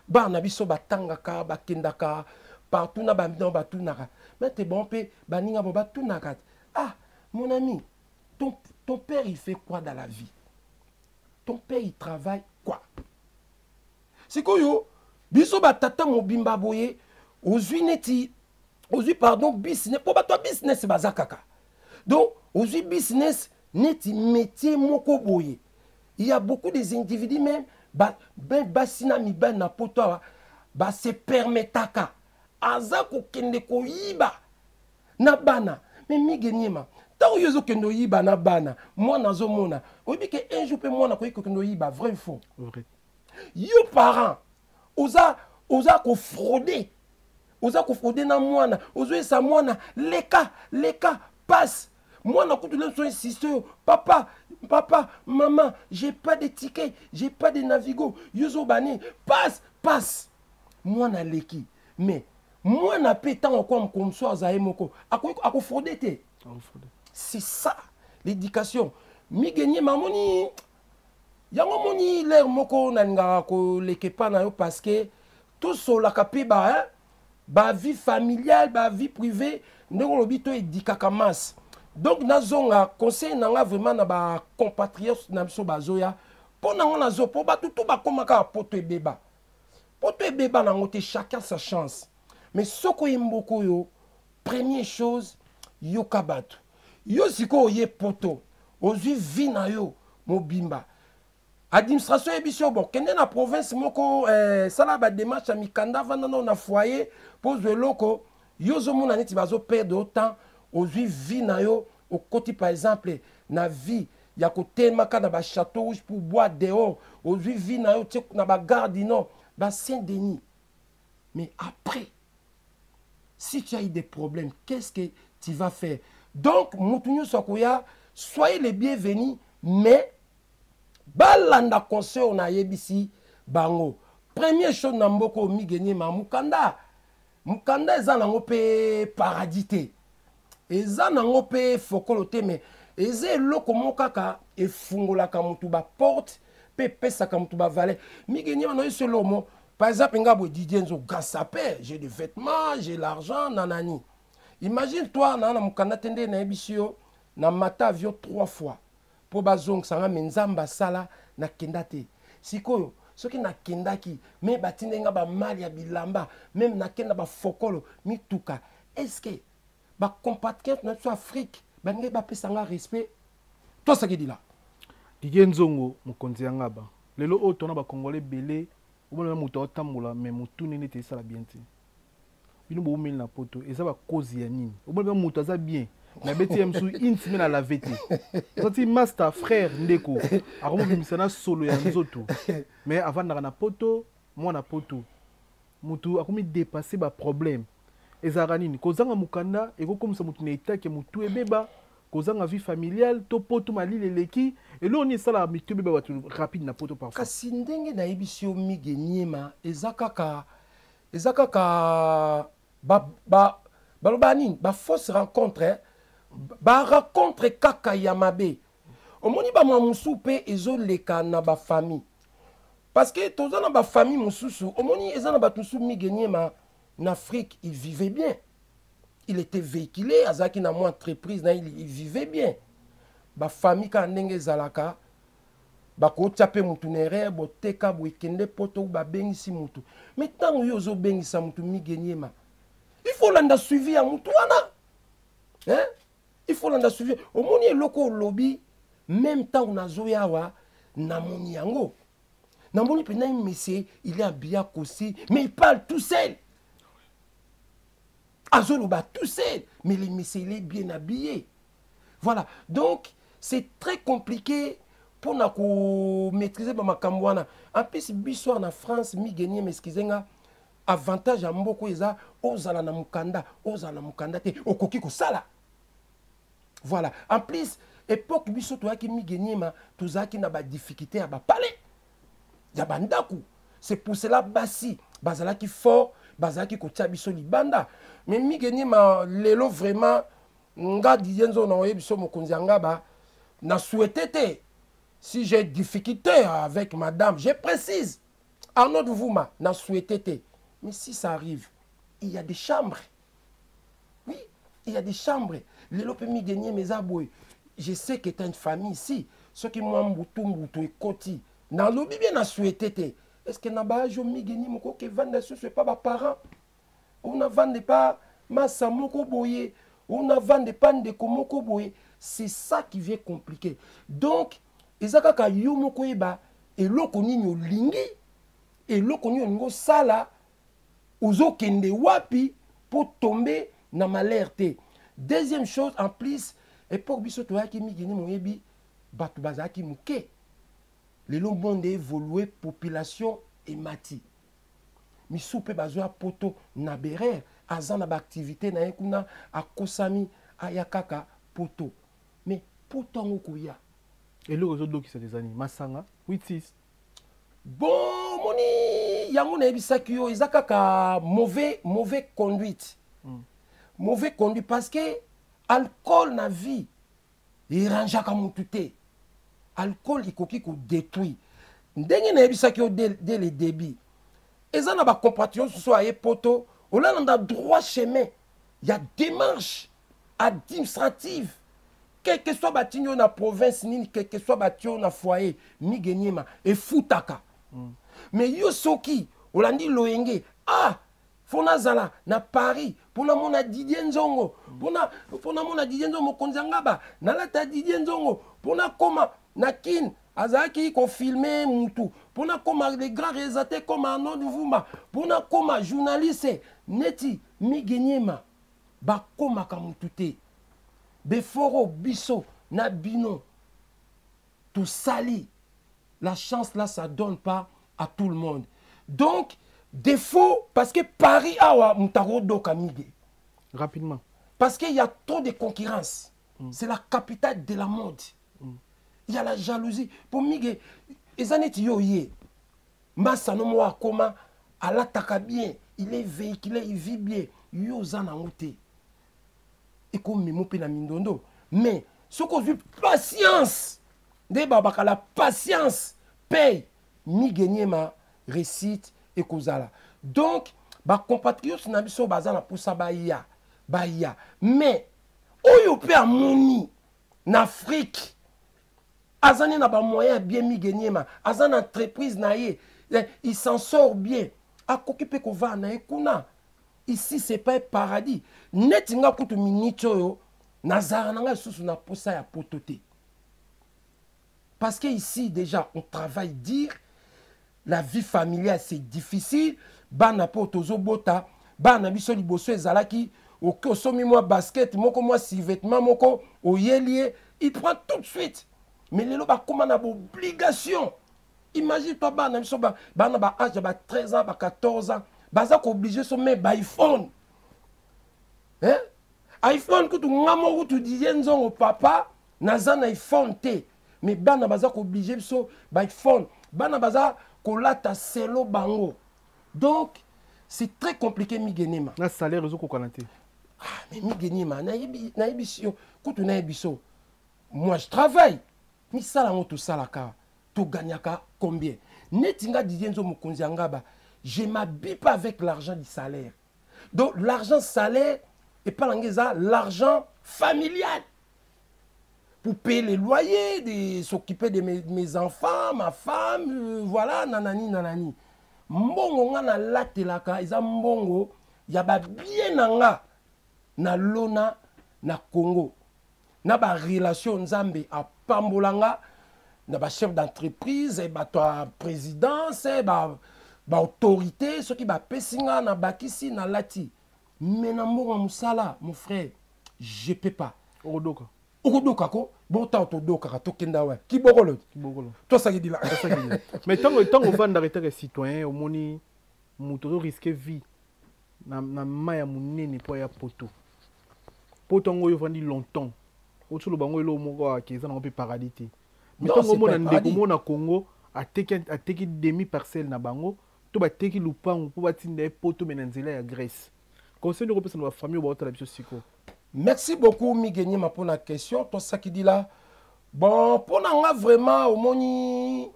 bana biso batangaka bakendaka partout na bamidon batunaka mais t'es bon pe baninga bo batunaka. Ah mon ami, ton père il fait quoi dans la vie? Ton père il travaille quoi? C'est quoi yo biso batata mobimba boye ozui neti ozui pardon business pour toi business bazakaka. Donc ozui business neti métier moko boye. Il y a beaucoup des individus même basina mi ben na poto ba se permetaka aza ko kende ko yiba na bana mais mi genyema tant yozo kendo yiba na bana moi nazo mona obi ke un jour pe moi na ko kendo yiba vrai faux vrai yo parents oza ko frauder na mwana ozo esa mwana leka passe. Moi, je suis insisté, papa, maman, j'ai pas de ticket, j'ai pas de Navigo, Yozo Bani, passe. Moi, na leki. Mais, moi, na pétant comme ça, Zaemoko, à quoi frauder. C'est ça, l'éducation. Mi gagné mamoni, yango moni l'air moko nanga ko lekepa na yo parce que tout ça la kapé ba vie familiale, ba vie privée, ndeko lobito edikaka masse. Donc, nous avons conseil vraiment na ba compatriotes na biso bazoya pour nazo pour ba tout ba komaka poto ebeba. Poto ebeba na ngote chacun sa chance. Mais soko yimboko yo première chose yo kabatu. Yo siko ye poto. Ozui vina yo mobimba. Administration ebiso bon kende na province moko sala ba démarche à mikanda vanda na foyer pose loko yo zo mona neti bazo perdre autant. Ozui vie na yo au côté par exemple na vie ya ko temaka na ba château rouge pour boire dehors ozui vie na yo na ba garde non ba Saint-Denis. Mais après si tu as eu des problèmes qu'est-ce que tu vas faire? Donc mutunyo sokoya soyez les bienvenus mais balanda conseil na yebisi bango première chose na mboko mi gagner ma mukanda eza nango pe paradité. Eza nango pe fokolo te mais eza eloko moko kaka efungolaka mutu ba porte pe pesaka mutu ba valet migeni na yeso lomo par exemple ngabo Didier Nzo gasape j'ai des vêtements j'ai l'argent nanani. Imagine toi na mukanda tende na ebisio na mata avion 3 fois pour bazong sanga menzamba sala na kendate sikoyo soki na kendaki mais batindenga ba mali ya bilamba même na kenda ba fokolo mituka est-ce que ba compatriotes notre Afrique bange ba pesanga respect toi ça qui dit là Didier Nzongo mokonzi ngaba lelo o tona ba congolais belé o bona muto otambola mais mutu nene te sala bien te bino bo mil na poto eza ba cause ya nini o bona muto aza bien na beti msu intime na la vete soti master frère ndeko akomo bimisana solo ya nzoto mais avant na poto moi na poto mutu akomi dépasser ba problème ezaka nini kozanga mukanda ekokomisa mutu na etake mutu ebeba kozanga vie familiale to poto malile leki elo ni sala mitu ebeba watu rapide na poto parfois kasi ndenge na ebisio migenyema ezaka baloba nini ba fausse rencontre ba rencontre kaka ya mabe omoni ba mwa musu pe ezoleka na ba famille parce que toza na ba famille mususu omoni ezana ba tusu migenyema. En Afrique, il vivait bien. Il était véhiculé, azaki na mo entreprise, il vivait bien. Ba famille ka ndenge zalaka, ba ko tape mutu nere, bo teka bo ikende poto ba bengisi mutu. Mais tant yo zo bengisa mutu migenyema. Il faut landa suivi à mutu wana. Hein? Il faut landa suivi. Au moni loko lobby, même temps on a zoyawa na moni yango. Na moni pena monsieur, il est habillé aussi, mais il parle tout seul. Azoloba tout seul, mais les messieurs, il est bien habillé. Voilà. Donc, c'est très compliqué pour nous maîtriser ma kambwana. En plus, bissoir en France, mi gagné, mais excusez-moi, avantage à mboko eza, ozala na mukanda te, okokiko sala. Voilà. En plus, époque biso to yaki mi gagné, ma tozaki na ba difficulté à ba parler. Ya bandaku. C'est pour cela basi, bazala qui fort. Bazaki ko biso libanda mais mi gagné ma lelo vraiment nga Didienzo na oyebiso mokonzi ngaba na souhaité si j'ai difficulté avec madame je précise Arnaud Vouma n'a souhaité. Mais si ça arrive, il y a des chambres. Oui, il y a des chambres. Les lopemi gagné mes aboués. Je sais que tu as une famille ici. Ceux qui m'ont mboutou et koti. Dans l'obi bien n'a souhaité. Est-ce que n'a pas jomi gagné mon coque vendre ce n'est pas mes parents? On ne vend pas ma samoko boye. On ne vend pas de komoko boye. C'est ça qui vient compliquer. Donc, ezaka yomoko eba et lokoni nyo lingi et lokoni nyo sala ozo kende wapi pour tomber dans malerte. Deuxième chose en plus, époque biso to yaki migeni moyebi batu bazaki muke. Les longs monde évolué population et mati. Misoupe bazwa poto na berer azana ba activité na ekuna akosami ayakaka poto. Mais poto ngokuya. Et le réseau qui sont des années Masanga 8-6. Bon moni yango na ebisaki yo ezakaka mauvais conduite. Mauvais conduite parce que alcool na vie iranjaka mutu te. Alcool ikoki ko détruit. Ndenge na ebisaki yo dès le début. Ezana ba compatriotes so aye poto, on a dans droit chemin. Il y a démarche administrative. Quel que soit bâtiment dans la province, quel que soit bâtiment dans le foyer, Migeniema et Futaka. Mais yo soki, on a dit loenge, ah, fona zala na Paris, pour na mona Didier Nzongo, pour na mona Didier Nzongo konzangaba, na lata Didier Nzongo, pour na koma na kin, azaki ko filmer mutu, pour na koma les grands réalisateurs comme Arnaud Vouma, pour na koma journaliste, neti Migeniema, ba koma kamutute. Beforo, biso, nabino, tout sali. La chance là, ça ne donne pas à tout le monde. Donc, défaut, parce que Paris a Moutarodo Kamige. Rapidement. Parce qu'il y a trop de concurrence. C'est la capitale de la mode. Il y a la jalousie. Pour Mige, les années yoye, Massa no moa koma, ala taka bien, il est véhiculé, il vit bien, yo zana ngote. Et comme la mindondo. Mais ce qu'on veut, patience. La patience paye. Mi gagner ma récite et kozala. Donc, ba compatriotes na biso bazana pour ça baïa. Mais, oyo pe amoni en Afrique. Azane na ba moyen bien mi gagner ma. Azane entreprise na ye. Il s'en sort bien. A kokipe ko va na ekuna. Ici, ce n'est pas un paradis. Netinga kutu minito yo, nazara nanga susu na posa ya potote. Parce que ici, déjà, on travaille dire, la vie familiale, c'est difficile. Bana po tozo bota, bana biso liboso ezalaki, oko somi moi basket, moko moi si vêtements, moko oyelie, il prend tout de suite. Mais les loba comment na obligation. Imagine toi bana biso bana ba âge ba 13 ans, ba 14 ans. Baza ko obligé so mettre iPhone. Hein? iPhone que tu ngamo tu disais nzongo papa nazana iPhone te. Mais bana baza ko obligé so iPhone. Bana baza ko lata selo bango. Donc c'est très compliqué migenema. Na salaire zo ko kanate. Ah mais migenema na yebisio kutu na yebiso. Moi je travaille. Mi sala ngo to salaka. To gagnaka combien? Netinga disais nzo mokonzi ngaba. Je ne m'habille pas avec l'argent du salaire. Donc, l'argent salaire, et pas l'argent familial. Pour payer les loyers, s'occuper de mes enfants, ma femme, voilà, nanani. Mbongo na latelaka, isa mbongo, yaba bien nanga, na lona, na Congo. Na ba relation nzambe a pambolanga, na ba chef d'entreprise, ba toi présidence, ba autorité, ce qui va pesinga na bakisi na lati. Mais na mora musala, mon frère, je peux pas. Odoka. Odoka ko, bon temps odoka to kenda wa. Ki bokolo. Toi ça dit là. Mais tant on va d'arrêter les citoyens, au moni muto risque vie. Na maya munene po ya poto. Poto ngoyo vandi longtemps. Otsolo bango elo moko akeza na pe paradis. Mais tant on mona ndeko mona Congo a teki demi parcelle na bango. To ba teki lupango po batinda poto menanzela ya Grèce. Conseil de représentation de la famille au la biso siko. Merci beaucoup Migeni ma pour la question. Toi ça qui dit là. Bon pour nga vraiment au moni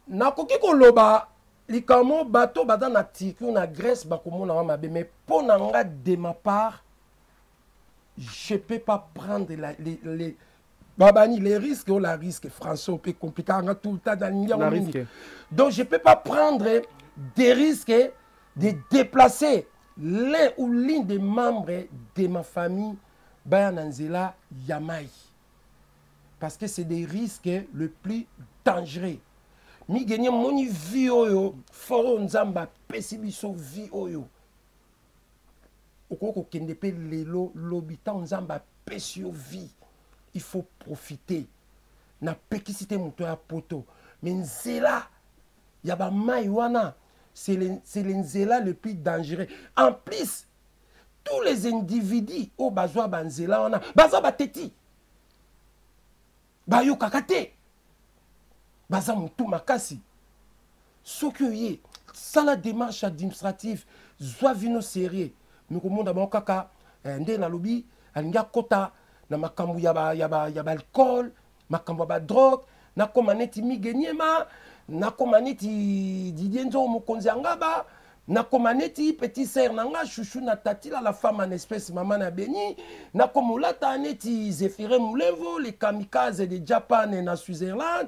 na koki ko loba likamo bato bada na Turquie na Grèce bakomona wa mabe, mais pour nanga de ma part je peux pas prendre les risques ou la risque français on peut compliquer tout le temps dans la risque. Donc je peux pas prendre des risques de déplacer l'un ou l'une des membres de ma famille Bayananzela Yamai, parce que c'est des risques le plus dangereux. Mi gagné moni vie oyo foro nzamba pesi biso vie oyo okoko kende pe lelo lobita nzamba pesi yo vie. Il faut profiter na pekisite muto ya poto, mais nzela ya ba mai wana c'est le nzela le plus dangereux. En plus tous les individus au bazwa banzela wana baza bateti bayo kakate baza mutu makasi soki oye sala démarche administrative zwa vino sérieux mikomonda bango kaka nde na lobi alingi akota na makambo ya ba alcool makambo ya ba drogue nakoma neti migenyema nakoma neti Didier Nzo mokonzi angaba nakoma neti petit sœur nanga chouchou na tatila la femme en espèce maman na beni nakoma ulata neti Zéphiré Moulevo les kamikazes de Japan et na Switzerland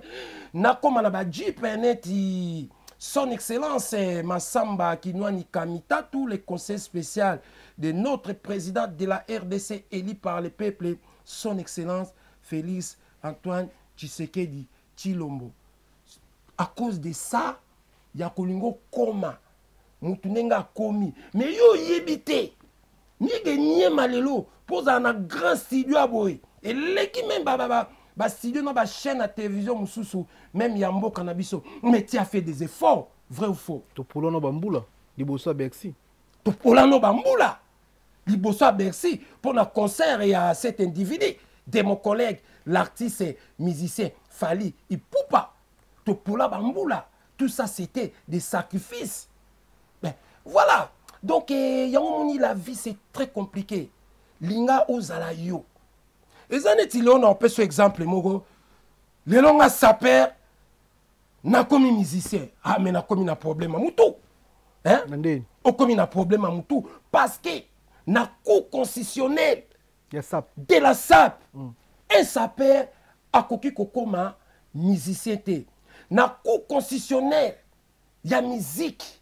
nakoma na ba jeep neti son excellence Massamba Kinwani Kamita, tous les conseils spéciaux de notre président de la RDC élu par le peuple, son excellence Félix Antoine Tshisekedi Tshilombo. À cause de ça, il y a Kolingo Koma. Moutunenga Komi. Mais yo yébité. Ni de malelo. Pose un grand studio à boy. Et l'équipe même ba studio na ba chaîne à télévision mususu même Yambo Canabiso. Mais tu as fait des efforts, vrai ou faux? To polano bambula, liboso Bercy. To polano bambula. Liboso Bercy pour le concert et à cet individu de mon collègue l'artiste musicien Fali Ipupa. To pola bambula. Tout ça c'était des sacrifices. Ben, voilà. Donc la vie c'est très compliqué. Linga ozala yo. Et ça n'est-il on peut ce exemple mogo. Les longs à saper na comme musicien. Ah mais na comme na problème à moutou. Hein? O comme na problème à moutou parce que na cour constitutionnel de la SAP un saper a koki kokoma musicien te. Na cour constitutionnel ya musique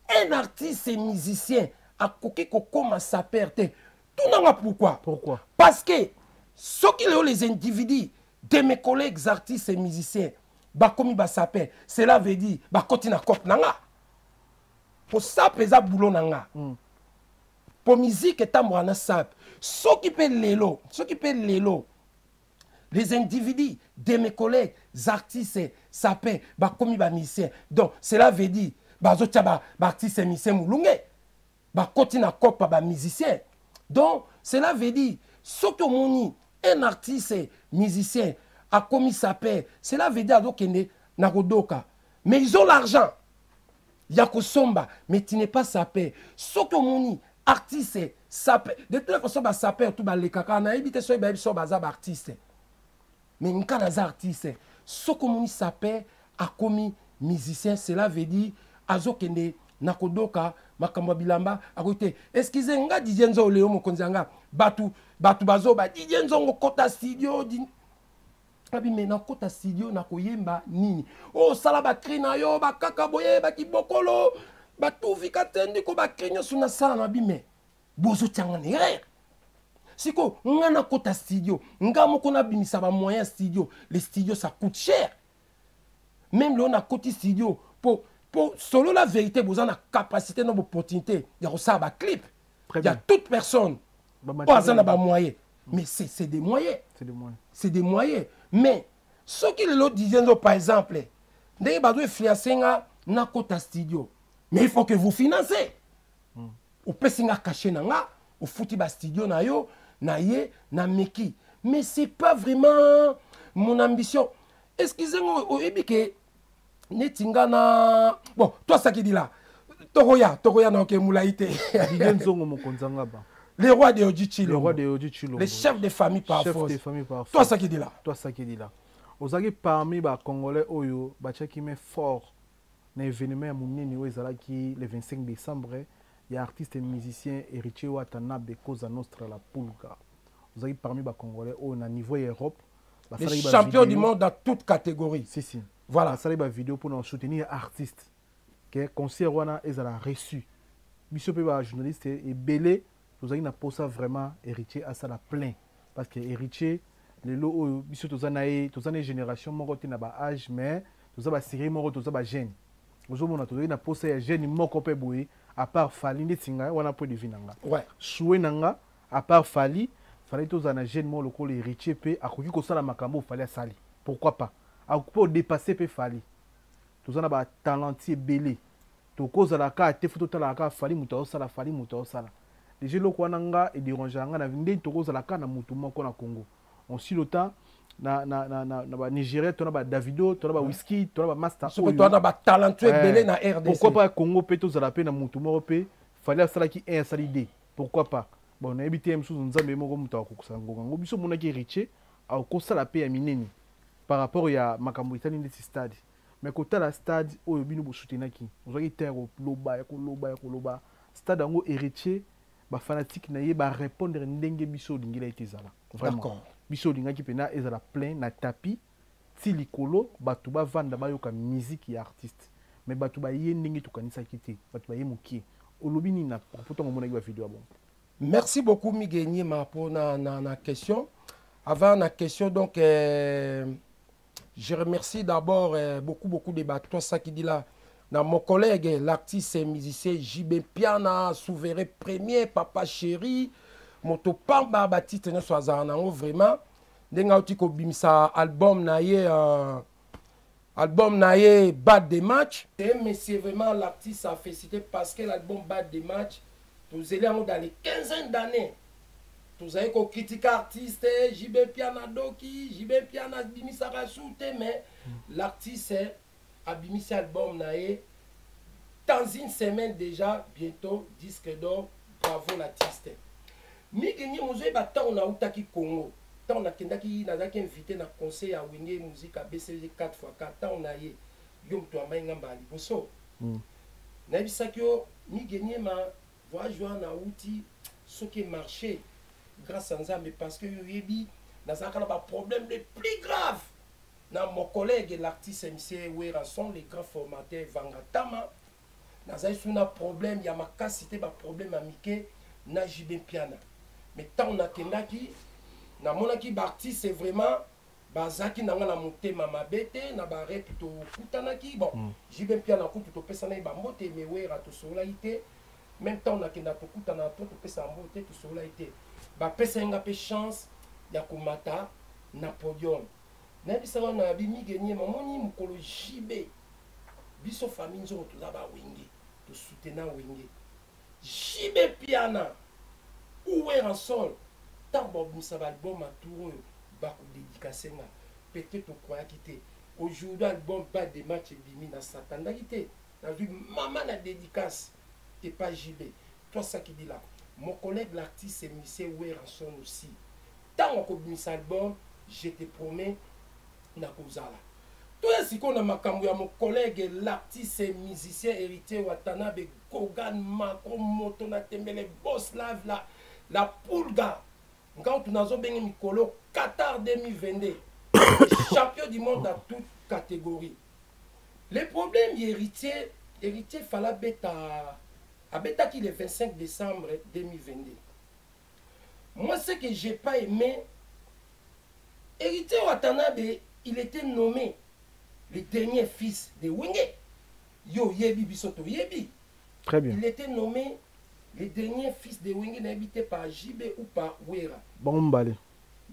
un artiste et musicien a koki kokoma saper te. Tout n'a pourquoi? Pourquoi? Parce que ceux qui ont les individus de mes collègues artistes et musiciens, bah comme ils sapent, cela veut dire bah continue à cop nanga. Pour ça pesa boulot nanga. Pour musique et tambourana sap. Ceux qui paient l'élo, les individus de mes collègues artistes sapent, bah comme ils musiciens. Donc cela veut dire bah zotia bah artistes et musiciens moulunge, bah continue à cop bah musiciens. Donc cela veut dire ceux qui ont un artiste musicien a commis sa paix, cela veut dire qu'il n'a pas. Mais ils ont l'argent. Il y a que somba, mais tu n'es pas sa paix. Ceux qui ont artiste sa paix. De toute façon, sa paix, tout les caca, on a évité ce artiste. Mais il y a des artistes. Ceux qui ont sa paix a commis musicien, cela veut dire azokende nakodoka makambo bilamba akote excusez nga Didier Nzo Leo mokonzanga batu bazo ba Didier Nzo kota studio abi mena kota studio na koyemba nini o sala ba krina yo ba kaka boye ba kibokolo ba tu vika tendi ko ba krinyo suna sala na bime bozo tianga nere siko nga na kota studio nga moko na bimisa ba moyen studio les studios ça coûte cher même le na koti studio pour selon la vérité, vous avez la capacité, une opportunité de recevoir un clip. Il y a toute personne qui a des moyens. Mais c'est des moyens. C'est des moyens. Mais ceux qui le disent, par exemple, vous devez financer un côté studio. Mais il faut que vous financez. Vous pouvez cacher vous foutez un studio, na meki. Mais ce n'est pas vraiment mon ambition. Excusez-moi, Netingana. Bon, toi, ça qui dit là. Toroya, non, que moulaïté. Les rois de Ojichilo. Les chefs de famille par force. Toi, ça qui dit là. Toi, ça qui dit là. Vous avez parmi les Congolais, Oyo, qui met fort na événement ya monene oyo ezalaki le 25 décembre ya artiste et musicien héritier Watanabe Cosa Nostra la Pulga. Vous avez parmi les Congolais au niveau Europe. Les champions du monde dans toutes catégories. Si. Voilà. Ça les vidéos pour nous soutenir artistes. Que concert wana ils ont reçu. Monsieur Peba journaliste et belé, vous avez na posa vraiment héritier à ça la plein parce que héritier les lots monsieur tozana génération moko te na ba âge mais tozaba série moko tozaba jeune. Vous avez na posa ya jeune moko pe boye à part Fali ndetinga wana po divinanga. Ouais. Soué nanga à part Fali fallait tous un jeune mo lokolo héritier pe akoki ko sala makambo fallait sali. Pourquoi pas? Akoki dépasser pe Fali. Tozana ba talentier belé. To cause la ka te foto la ka Fali muta osala Fali muta osala. Les jeux loko nanga et déranger nga na vinde to cause la ka na mutu moko na Congo. On si le temps na ba Nigeria to na ba Davido to na ba Whisky to na ba Master. To na ba talentueux belé na RDC. Pourquoi pas Congo pe to zala pe na mutu moko pe fallait sala ki un sali D. Pourquoi pas? Bon, on a évité un sous nzambe moko muta ko sango ngo biso mona ki riche a ko sala pe ya mineni par rapport ya makambo itali ndi stade. Mais côté la stade oyo bino bo soutenaki ozaki terre loba ya koloba stade ngo héritier ba fanatique na ye ba répondre ndenge biso lingila etezala vraiment biso lingaki pena ezala plein na tapis ti likolo batu ba vanda ba yoka musique ya artiste mais batu ba ye ndenge to kanisa kité batu ba ye mukie olobini na poto ngomona ba vidéo bon. Merci beaucoup Migeni ma pour na question avant la question donc je remercie d'abord beaucoup de bateaux, ça qui dit là, dans mon collègue, l'artiste et musicien JB Piana, souverain premier, papa chéri, moto pamba batiste ne soit vraiment, denga utiko bimsa album naie Bad des matchs. Mais c'est vraiment l'artiste a félicité parce que l'album Bad des matchs, nous étions dans les 15 d'années. Tous avez critiqué artiste, JB Piana Doki, JB Piana Bimisa Rasoute, mais l'artiste a Bimisa album nae. Dans une semaine déjà, bientôt, disque d'or, bravo l'artiste. Mi gagné mozoe bata on a outaki Congo. Tant on a kendaki nazaki invité na conseil à Wenge musique à BCG 4x4 tant on a yé yom to amainga mbali boso. Na bisakyo mi gagné ma voyage na outil ce qui marché. Grâce à Nzambe parce que Yebi n'a pas problème les plus graves. Dans mon collègue l'artiste MC Werason, les grands formateurs Vangatama, n'a un problème, il y a ma cassité, un problème amiqué, n'a JB Piana. Mais tant on a kendaki, na monaki artiste c'est vraiment bazaki na ngana monté mama bete na ba repito kutanaki bon JB Piana kutu to pesa na ba moté mais Wera to solaité même temps on a kenda to kutana to pesa moté to solaité. Ba pesa nga pe chance ya komata na podium na bisaka na bimi gagné mamoni mukolo JB biso famille nzo to za ba Wenge to soutenir Wenge JB Piana oué en sol tambo misa ba album tour ba ko dédicacer nga peut-être quoi quitter aujourd'hui album pas de match bimi na satanda quitter na vu maman na dédicace et pas JB toi ça qui dit là. Mon collègue l'artiste et musicien Werason aussi. Tant qu'on a mis album, je te promets, na kozala. Toi si qu'on a makambo mon collègue l'artiste et musicien héritier Watanabe Kogan Mako Moto na tembele boss lave la Pulga. Quand tu n'as pas mikolo Qatar 2022. Champion du monde dans toute catégorie. Le problème héritier fallait bêta Abeta qui le 25 décembre 2022. Moi, ce que je n'ai pas aimé, héritier Watanabe, il était nommé le dernier fils de Wenge. Yo Yebi Bisoto Yebi. Très bien. Il était nommé le dernier fils de Wenge n'habité par JB ou par Wera. Bon, balé.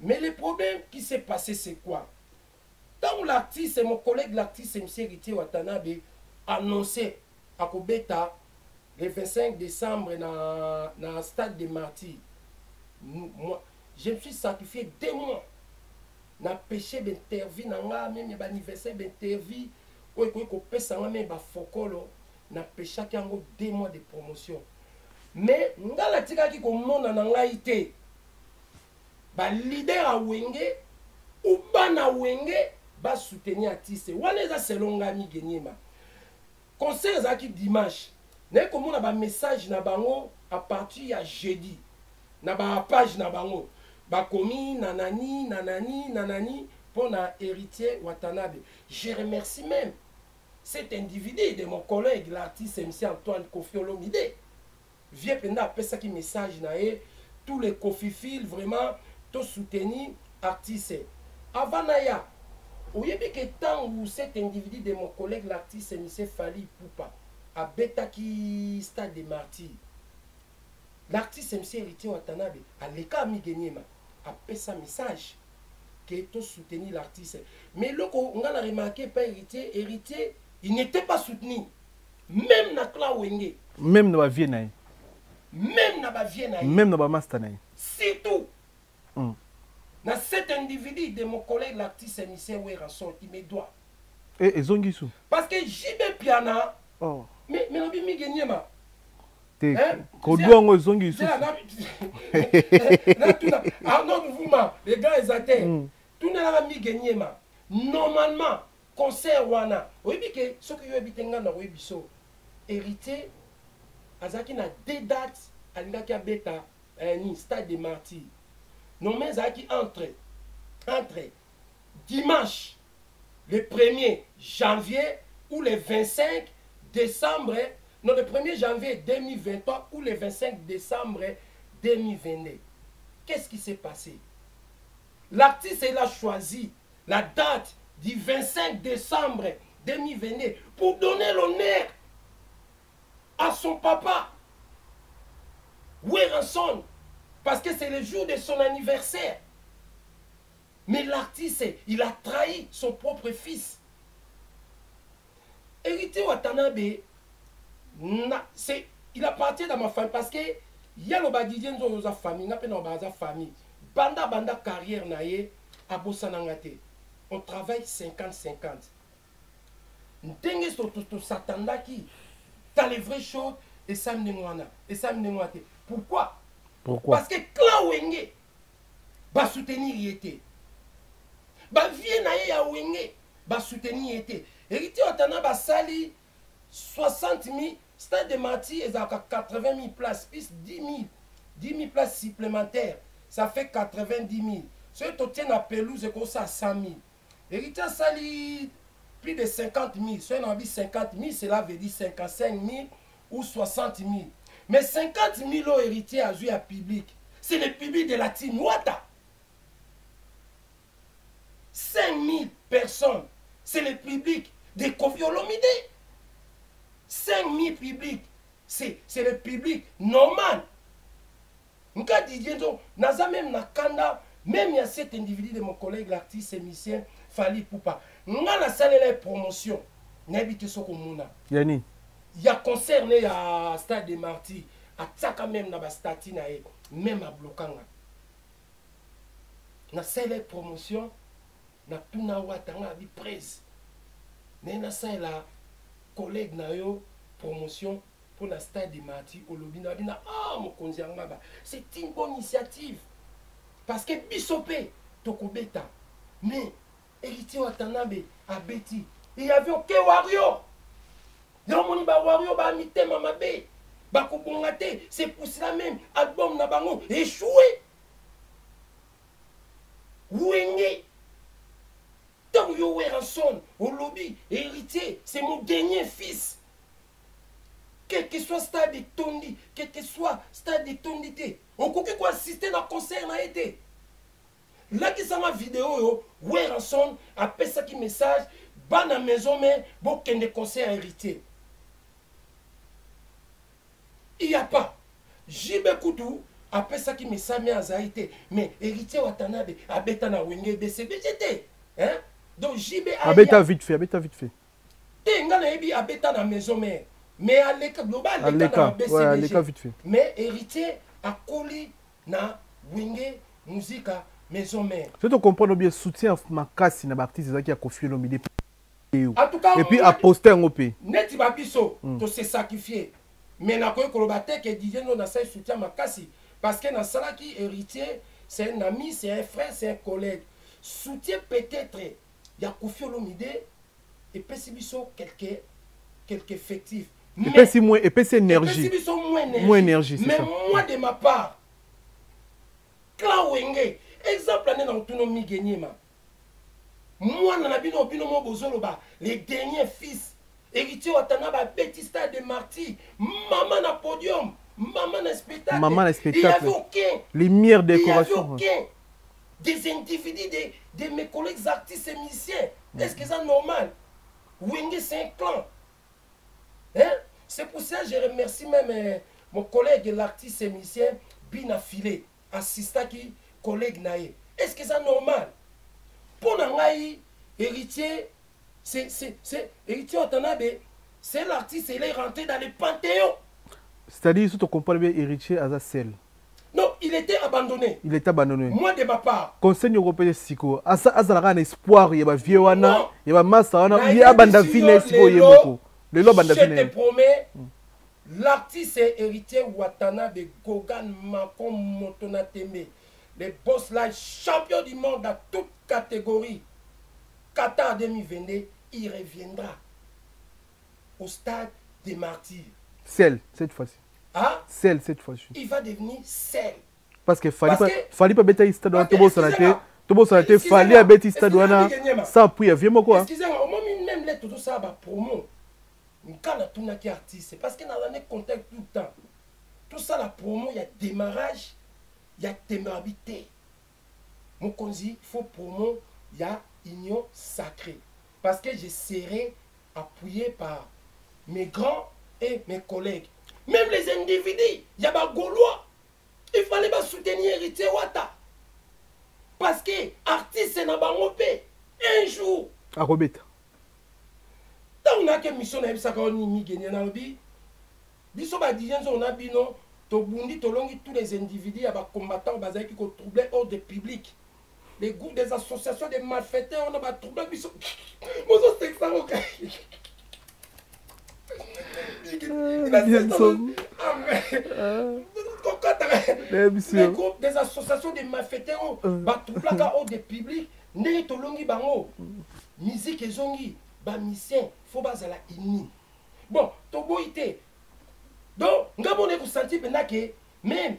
Mais le problème qui s'est passé, c'est quoi? Tant l'artiste, mon collègue l'artiste M. Héritier Watanabe annoncé à Kobeta le 25 décembre dans le stade de Martyrs. Moi, je me suis sacrifié 2 mois. Je suis péché d'interview, même l'anniversaire d'interview, je suis péché 2 mois de promotion. Mais, je suis péché ba leader a Wenge ou bana Wenge ba soutenir artiste. Wana za selonga mi genyema. concert ezalaki dimanche naye komona bamessage na bango à partir ya jeudi na bapage na bango bakomi nanani nanani nanani pour na héritier Watanabe. Je remercie même cet individu de mon collègue l'artiste MC Antoine Kofi Olomide vient pendant après ça qui message naé tous les Kofifil vraiment tout soutenir artiste avant naya oyebi que tant où cet individu de mon collègue l'artiste MC Fali Poupa a bêta qui stade de martyrs l'artiste MC héritier Watanabe a l'écart Amigeniema a fait sa message que tout soutenir l'artiste mais le on a remarqué pas héritier il n'était pas soutenu même na Kla Wenge même na ba vie nae même na ba vie nae même na ba master nae surtout na cet individu de mon collègue l'artiste MC Wera sorti mes doigts et zongisu parce que JB Piana oh mais on bi Migeniema te kodongo zongisu ah non vous les gars ils attendent tout n'a pas Migeniema normalement concert wana oyebi ke soki yo ebitenga na oyebi so héritier azaki na 2 dates alingaki abeta ni stade de martyrs normalement azaki entre dimanche le 1er janvier ou le 25 décembre non le 1er janvier 2023 ou le 25 décembre 2022. Qu'est-ce qui s'est passé? L'artiste il a choisi la date du 25 décembre 2022 pour donner l'honneur à son papa, Weranson, parce que c'est le jour de son anniversaire. Mais l'artiste, il a trahi son propre fils. Héritier Watanabe, il appartient dans ma famille parce que il y a le badidien dans sa famille, famille. Banda carrière naie à Bossanangate. On travaille 50-50. Ndenge to satandaki dans les vraies choses et ça me pourquoi? Parce que Kla Wenge va soutenir yete. Ba vie naie ya Wenge va soutenir yete. Héritier Watanabe sali 60 000 stade de martyrs et à 80 000 places plus 10 000 places supplémentaires. Ça fait 90 000. Si tu tiens la pelouse, c'est à 100 000. Héritier sali plus de 50 000. Si on a dit 50 000, cela veut dire 55 000 ou 60 000. Mais 50 000 au héritier a joué à public. C'est le public de la team Wata. 5 000 personnes. C'est le public de Kofi Olomide. 5 000 publics. C'est le public normal. Nka Didier, naza même na kanda, même il y a cet individu de mon collègue l'artiste émissien Fali Poupa. Nga na salle la promotion. N'habite soko muna. Yani. Il y a concerné à Stade de Martyrs, à Tsaka même na ba statine même à Blokanga. Na salle la promotion, na tuna watanga bi presse. Na salle la collègue na yo promotion pour la Stade de Martyrs au lobby na bina mon konzianga. C'est une bonne initiative parce que bisopé tokobeta mais héritier Watanabe a beti il y avait aucun wario yomoni ba wario ba mitema mabe ba kobongate c'est pour cela même album na bango échoué Wenge tant yo Weranson au lobby héritier c'est mon dernier fils. Quel que soit stade de Tondi, quel que soit stade de Tondité, on peut quoi assister dans le concert n'a été. Là qui sont ma vidéo, Weranson a fait ça qui message, ban à maison mais bon qu'un des concerts héritiers. Il n'y a pas. JB Koudou a fait ça qui message mais a été. Mais héritier Watanabe a bêta na Wenge BCBGT. Hein? Donc JB a bêta vite fait. T'es a bêta na maison mais. Mais à l'écart global, vite fait. Mais héritier a collé na Wenge musica maison mère. Je te comprends bien soutien ma casse na artiste qui a confié le midi. En tout cas, et puis à poster en OP. Neti babiso to se sacrifier. Mais na ko kolobate que DJ no na sa soutien ma casse parce que na sala qui héritier, c'est un ami, c'est un frère, c'est un collègue. Soutien peut-être il y a confié le midi et puis biso quelqu'un quelques effectifs. Et puis c'est énergie. Moins énergie, c'est mais ça. moi, de ma part, Clan Wenge, exemple, on est dans l'autonomie gagnée. Moi, dans la bino les derniers fils, héritiers Watanabe, Baptista de Marty, maman na podium, maman na spectacle. Il n'y avait aucun. Les meilleures décorations. Il n'y avait aucun. Des individus, de mes collègues artistes et musiciens. Est-ce que c'est normal? Wenge, c'est un clan. Hein? C'est pour ça que je remercie même mon collègue, l'artiste et musicien, Bina Filé, assistant qui collègue Naé. Est-ce que c'est normal? Pour Nangaï, héritier, héritier Watanabe, c'est l'artiste, il est rentré dans le panthéon. C'est-à-dire, si tu comprends bien, héritier à Zazel. Non, il était abandonné. Il était abandonné. Moi, de ma part. Conseil européen Siko. Asa un espoir, il y a vieux wana, il y a massa wana, il y a bandafine Siko yemoko. Je te promets, l'artiste et héritier Watanabe Gogan Makom Motonateme, les boss là, champion du monde dans toute catégorie. Qatar 2022, il reviendra au stade des martyrs. Celle, cette fois-ci. Hein? Celle, cette fois-ci. Il va devenir celle. Parce que fallait pas bêter stade de Tobo Sanaté. Tobo Sanaté, fallait bêter stade de ça puis il y a quoi. Excusez-moi, moi même les tout ça va promo. Quand on a qui artiste, parce que dans le contexte tout le temps. Tout ça la promo, il y a démarrage, il y a témérité. Mon conzi, il faut promo, il y a union sacrée. Parce que je serai appuyé par mes grands et mes collègues. Même les individus, il y a des Gaulois. Il fallait pas soutenir héritier Wata. Parce que artiste n'a pas repé. Un jour. À Robert. Tant on a que mission na ebisa ka ni gagner na lobi. Biso ba digenzo on a bino to bundi to longi tous les individus ya ba combattants bazaki qui ko troubler ordre public. Les groupes des associations de malfaiteurs on a ba troubler biso. Mozo c'est ça OK. Les groupes des associations de malfaiteurs batoublaka au des publics ndenge tolongi bango musique ezongi ba misien faut bazala ini bon toboité donc ngabo ne ressentir benake même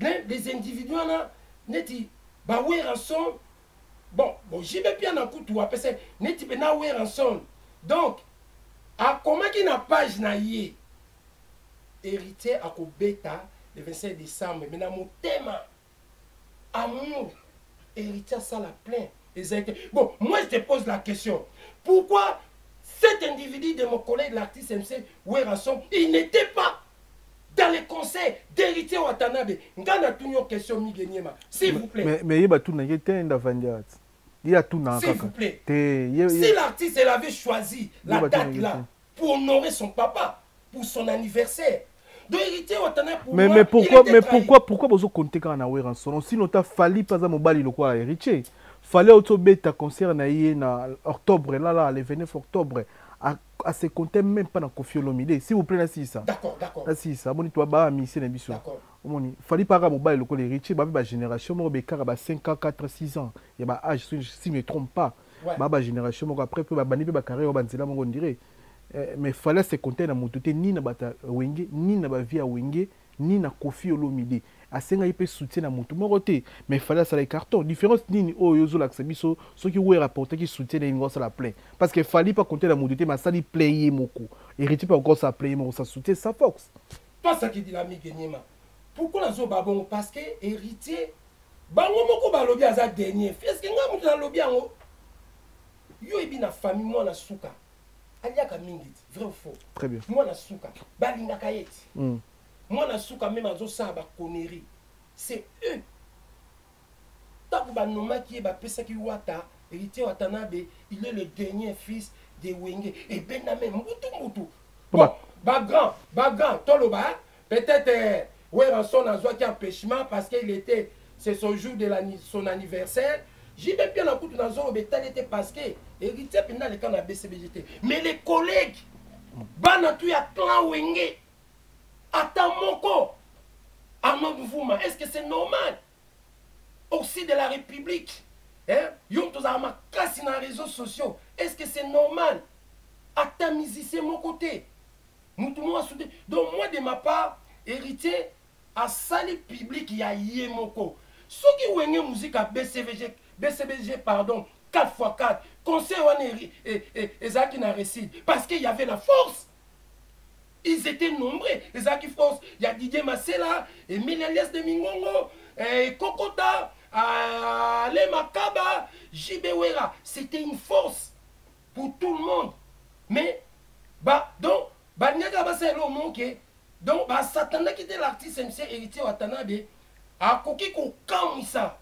les individus na neti ba we ransom bon jibe bien na kutu apese neti bena we ransom donc a comment qui na page na yé héritier à Kobeta le 25 décembre mais na mon thème amour héritier ça la plein bon moi je te pose la question pourquoi cet individu de mon collègue l'artiste MC Werasson il n'était pas dans les conseils d'héritier Watanabe ngana tunyo question migenyema s'il vous plaît mais il va tout naïe t'es d'avandiat il y a tout s'il vous plaît si l'artiste elle avait choisi la date là pour honorer son papa pour son anniversaire de héritier Watanabe pour mais pourquoi vous comptez quand on a Werasson sinon t'as fallu pas à mobali le quoi héritier fallait autobeta concert na octobre là le 29 octobre à se compter même pas dans Koffi Olomide s'il vous plaît là si ça d'accord si ça bon toi ba mission na biso moni fallait pas à mobile le quoi héritier ba génération mo be kara ba 5 ans 4 6 ans il y a ba âge si me trompe pas ba génération mo après ba bani ba carrière ba nzela mo on dirait mais fallait se compter na mototé ni na bata Wenge ni na ba via Wenge ni na Koffi Olomide asenga ipe soutien na mutu moko te mais fallait ça les cartons différence nini o yozo la biso ceux qui oué rapporter qui soutien na ngos la plein parce que fallait pas compter la mutu te ma sali player moko héritier pas encore ça player moko ça soutien ça force pas ça qui dit la migenyema pourquoi la zo babon parce que héritier bango moko ba lobby aza dernier est-ce que nga mutu na lobby ango yo ebi na famille moi na suka aliaka mingi vrai ou faux très bien moi na suka balinga kayeti moi, je suis quand même à ça, connerie. C'est eux. Takubanoma qui est Bapesa Kiwata, héritier Watanabe, il est le dernier fils de Wenge. Et Bename, Moutou. Bon, Bagan, Toloba, peut-être, Werasson a joué un empêchement parce qu'il était, c'est son jour de son anniversaire. J'y vais bien en coup de Nazo, mais tel était parce que héritier pendant le camp de BCBGT. Mais les collègues, Banatou ya clan Wenge. Attends mon corps. Est-ce que c'est normal? Aussi de la République. Yon tous ma casse dans les réseaux sociaux. Est-ce que c'est normal? ata musicien mon côté. Donc moi de ma part, héritier à sali public ya yemoko. Ce qui wenge musique à BCBG pardon, 4x4, conseil et ça qui n'a réussi. Parce qu'il y avait la force. Ils étaient nombreux. Et ça qui force. Il y a Didier Massela, Emile Elias de Mingongo, Kokota, Ale Makaba, Jibewera. C'était une force pour tout le monde. Mais, donc, donc, Satana qui était l'artiste MC héritier Watanabe, a coquille qu'on calme ça.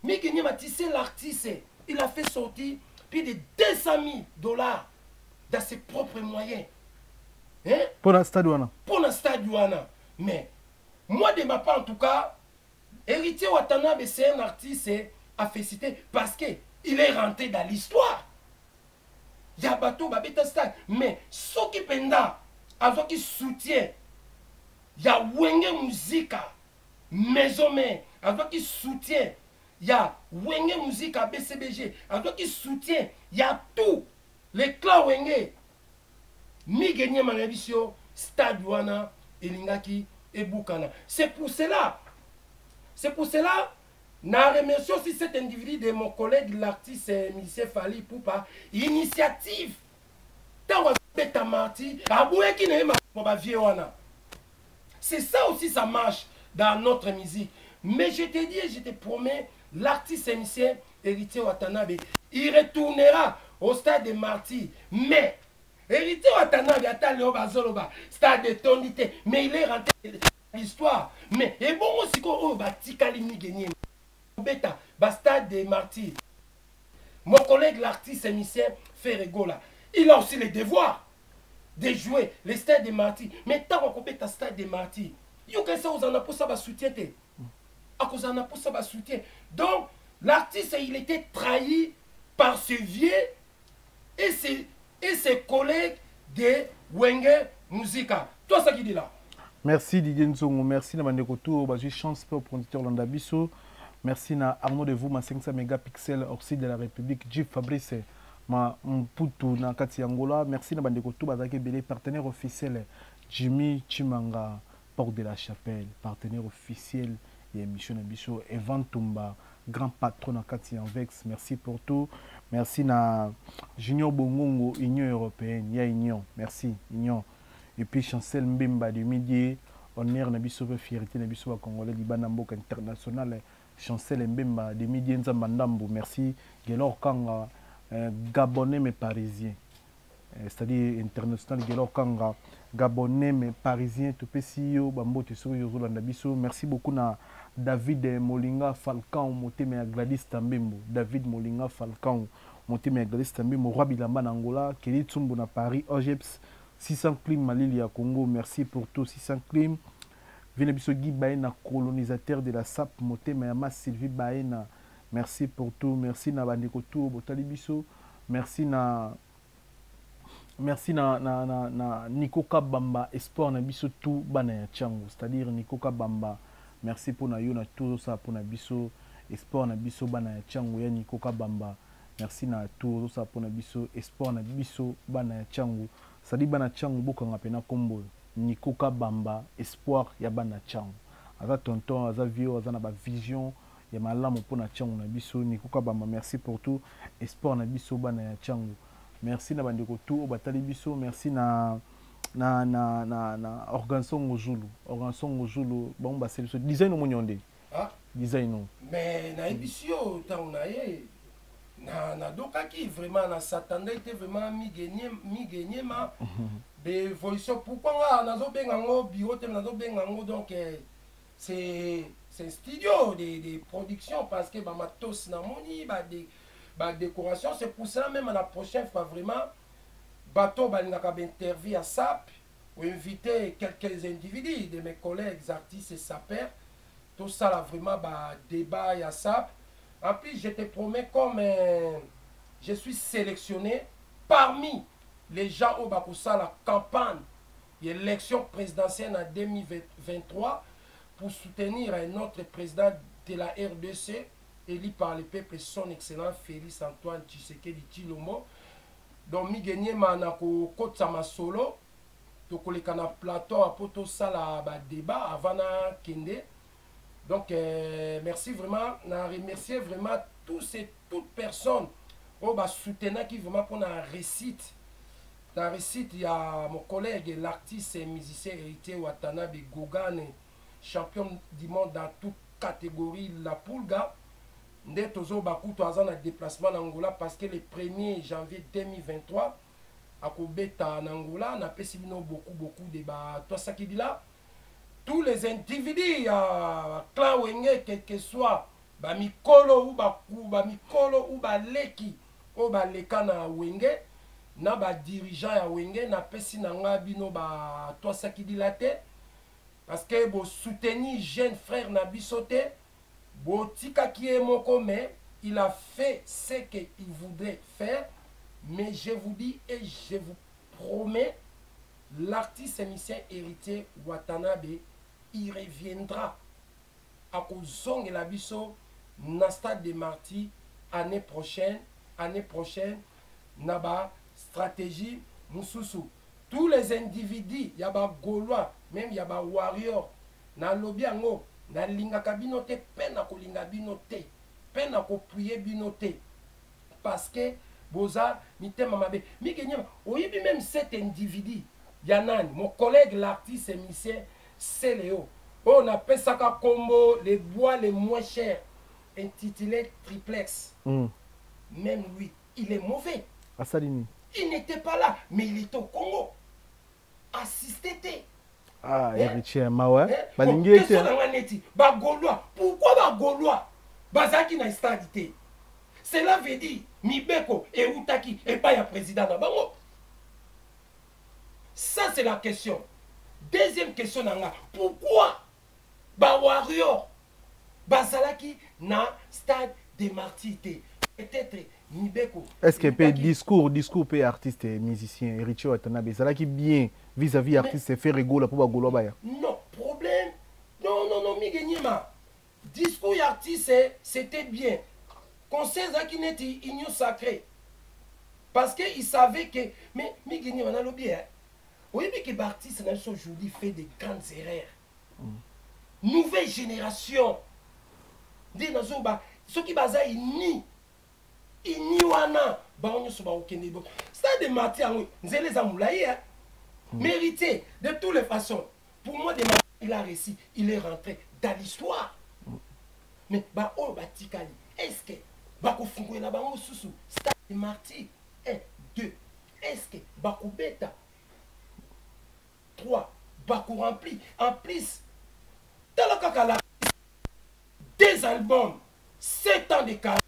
Mais qui n'a tissé l'artiste, il a fait sortir plus de 200 000 $ dans ses propres moyens. Hein? Pour la stade Wana. Pour la stade Wana. Mais, moi de ma part en tout cas, héritier Watanabe, c'est un artiste à féliciter parce qu'il est rentré dans l'histoire. Il y a bateau, babeta stade. Mais, ce qui penda, avec qui soutient, il y a Wenge Musica, Maison Mère, avec qui soutient, il y a Wenge Musica BCBG, avec qui soutient, il y a tout. Les clans Wenge, mi gagné manabisio, Stade Wana, Elingaki et Bukana. C'est pour cela, je remercie aussi cet individu de mon collègue, l'artiste Michel Fali Poupa, initiative. C'est ça aussi, ça marche dans notre musique. Mais je te dis et je te promets, l'artiste émissien héritier Watanabe, il retournera au stade de Marty. Mais, héritier Watanabe, stade de Tondité, mais il est rentré dans l'histoire. Mais, et bon aussi, stade de Marty. Mon collègue, l'artiste émissien Ferregola, il a aussi le devoir de jouer les stades de Marty. Mais tant qu'on compte à stade de Marty, il y a ça aux en pour ça soutien. À cause en pour ça soutien. Donc, l'artiste, il était trahi par ce vieux et ses collègues de Wenge Musica. Toi, ça qui dit là. Merci Didier Nzongo, merci na bandeko tour, j'ai chance pour producteur Landa Bisso. Merci na Arnaud de vous, ma 500 mégapixels hors site de la République, Jeff Fabrice, ma Mputu na Kati Angola. Merci na bandeko tour, bazaki belé partenaire officiel Jimmy Chimanga, Porte de la Chapelle, partenaire officiel et émission na Bisso, Evan Tumba, grand patron na Kati Anvex. Merci pour tout. Merci na Junior Bongongo, Union Européenne, ya Union. Merci Union. Et puis Chancel Mbemba du Midi, honneur na biso fierté na biso congolais libana mboka international. Chancel Mbemba du Midi Nzambandambo, merci. Gelor Kanga, Gabonais mais parisien. C'est-à-dire international Gelor Kanga, Gabonais mais parisien, tout pesio bambo teso yozolanda biso. Merci beaucoup na David Molinga Falcon, moteme Gladys Tambembo. David Molinga Falcon, moteme Gladys Tambembo, Roi Bilamba na Angola, Kelly Tsumbo na Paris, Ojeps 600 Clim Malili à Congo, merci pour tout. 600 Clim, Vénébiso Guy Baena, colonisateur de la SAP, Moté Mayama Sylvie Baena, merci pour tout. Merci na Bandeko Tour, Botali Biso, merci na Nico Kabamba, Espoir na Biso tout Bana ya Tchango, c'est-à-dire Nico Kabamba, merci pour na Yona tout ça pour na Biso, Espoir na Biso Bana ya Tchango, ya Nico Kabamba, merci na tout ça pour na Biso, Espoir na Biso Bana ya Tchango. Sadi bana changu boka ngapena kombo Nico Kabamba espoir ya bana changu aza tonton aza vieux aza na ba vision ya malamu pona changu na biso Nico Kabamba. Merci pour tout. Espoir na biso bana ya changu. Merci na bandeko tout batali biso. Merci na Organson Zulu bon ba c'est design au monyonde ah design mais na ebisio tant na ye na dokaki vraiment na satanda était vraiment mi gagné ma de voice pourquoi nga nazo bengango biote nazo bengango donc c'est un studio de production parce que ba matos na moni ba décoration. C'est pour ça même à la prochaine fois vraiment bateau balingaka interview à SAP ou inviter quelques individus de mes collègues artistes et sapeurs, tout ça là vraiment ba débat à SAP. En plus, je te promets, comme je suis sélectionné parmi les gens au Bakoussa, la campagne de l'élection présidentielle en 2023 pour soutenir un autre président de la RDC, élu par le peuple, son excellent Félix Antoine Tshisekedi Tshilombo. donc Miguenyema na ko kotsa masolo to koleka na plateau apoto sala ba débat avant na kende. Donc merci vraiment, na remercier vraiment tous et toutes personnes au ba soutenir qui vraiment pour la récite. Dans la récite, il y a mon collègue, l'artiste et musicien héritier Watanabe Gogane, champion du monde dans toute catégorie, la Pulga. Nous avons un déplacement en Angola parce que le 1er janvier 2023, à Kobeta en Angola, on a fait beaucoup de toi ça qui dit là. Tous les individus, clan Wenge, quel que soit, Mikolo ou Leki, ou Leka na Wenge, na ba dirigeant ya Wenge, na pesi na nga bino toi ça qui dit la tête. Parce que vous soutenir jeune frère na bisote. Botika qui est mon commun, il a fait ce qu'il voudrait faire, mais je vous dis et je vous promets, l'artiste émissien héritier Watanabe, il reviendra à Kozong et la Bisso, na stade de Marty, année prochaine, naba stratégie Moussoussou. Tous les individus, il y a des Gaulois, même il y a des warriors, na lobiango. Na linga kabino te pena ko linga bino te pena ko prier bino te parce que boza mitema mabe mi genyama oyibi même cet individu yanani mon collègue l'artiste émissien c'est Léo on appelle ça combo les bois les moins chers intitulé triplex même lui il est mauvais Asalini il n'était pas là mais il était au Congo assisté. Ah, héritier, mawa. Bagolois. Pourquoi Bagolois? Bazaki na stadité. Cela veut dire Mibeko et Outaki et pas ya président na bango. Ça c'est la question. Deuxième question nanga. Pourquoi ba warrior bazalaki na stade de Martité? Peut-être Mibeko. Est-ce que peut discours peut artiste et musicien héritier Watanabe ça là qui bien vis-à-vis artiste fait rigolo pour Bagolo baya. Non, problème. Non, Miguenyema. Discours artiste c'était bien. Conseil qui n'était igno sacré. Parce qu'il savait que mais Miguenyema na lobby hein. Oui, mais que l'artiste aujourd'hui fait des grandes erreurs. Nouvelle génération. Des nazoba ceux qui baza ini wana ba onyo so ba okende bo. Ça de matière nzele za moulaye hein. Mérité de toutes les façons. Pour moi, il a réussi, il est rentré dans l'histoire. Mais est-ce que Bako Fungo na bango susu stade de Marty 1 2 est-ce que Bako Beta 3 Bako rempli en plus dans le kakala 2 albums 7 ans de carrière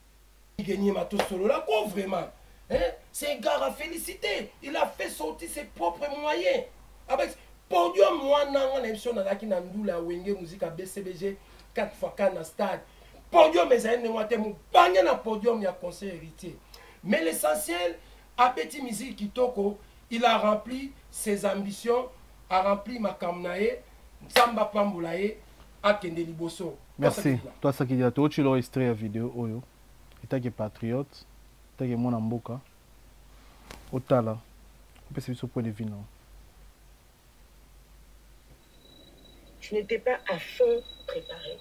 il gagne ma tout solo là quoi vraiment. Hein? C'est un gars à féliciter. Il a fait sortir ses propres moyens. Avec podium, moi, on a l'émission dans la Wenge musique à BCBG 4x4 dans stade. Podium, mais ça n'a pas podium, il y a conseil héritier. Mais l'essentiel, à Petit Musique Kitoko, il a rempli ses ambitions, a rempli ma kamnae, Samba Pambulae, à Kende Liboso. Merci. Toi, ça qui dit à toi, tu l'as extrait la vidéo, Oyo. Et t'as que patriote. Mon amboka otala peut se point de vue non. Tu n'étais pas à fond préparé.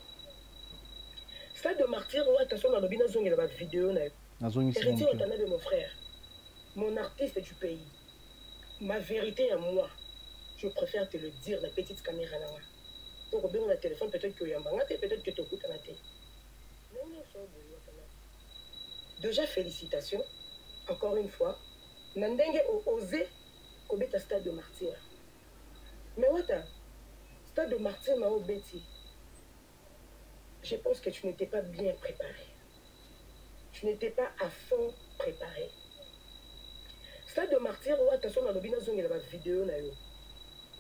Ça de martyr ou attention dans le bina zongi la vidéo na zongi c'est de mon frère, mon artiste du pays. Ma vérité à moi, je préfère te le dire la petite caméra là. Donc bien on a téléphone peut-être que yambanga peut-être que tu écoutes à la télé. Déjà félicitations. Encore une fois, Nandenge a osé Kobeta stade de martyr. Mais Wata, stade de martyr m'a obéti. Je pense que tu n'étais pas bien préparé. Tu n'étais pas à fond préparé. Stade de martyr, attention, dans le binazong et la vidéo,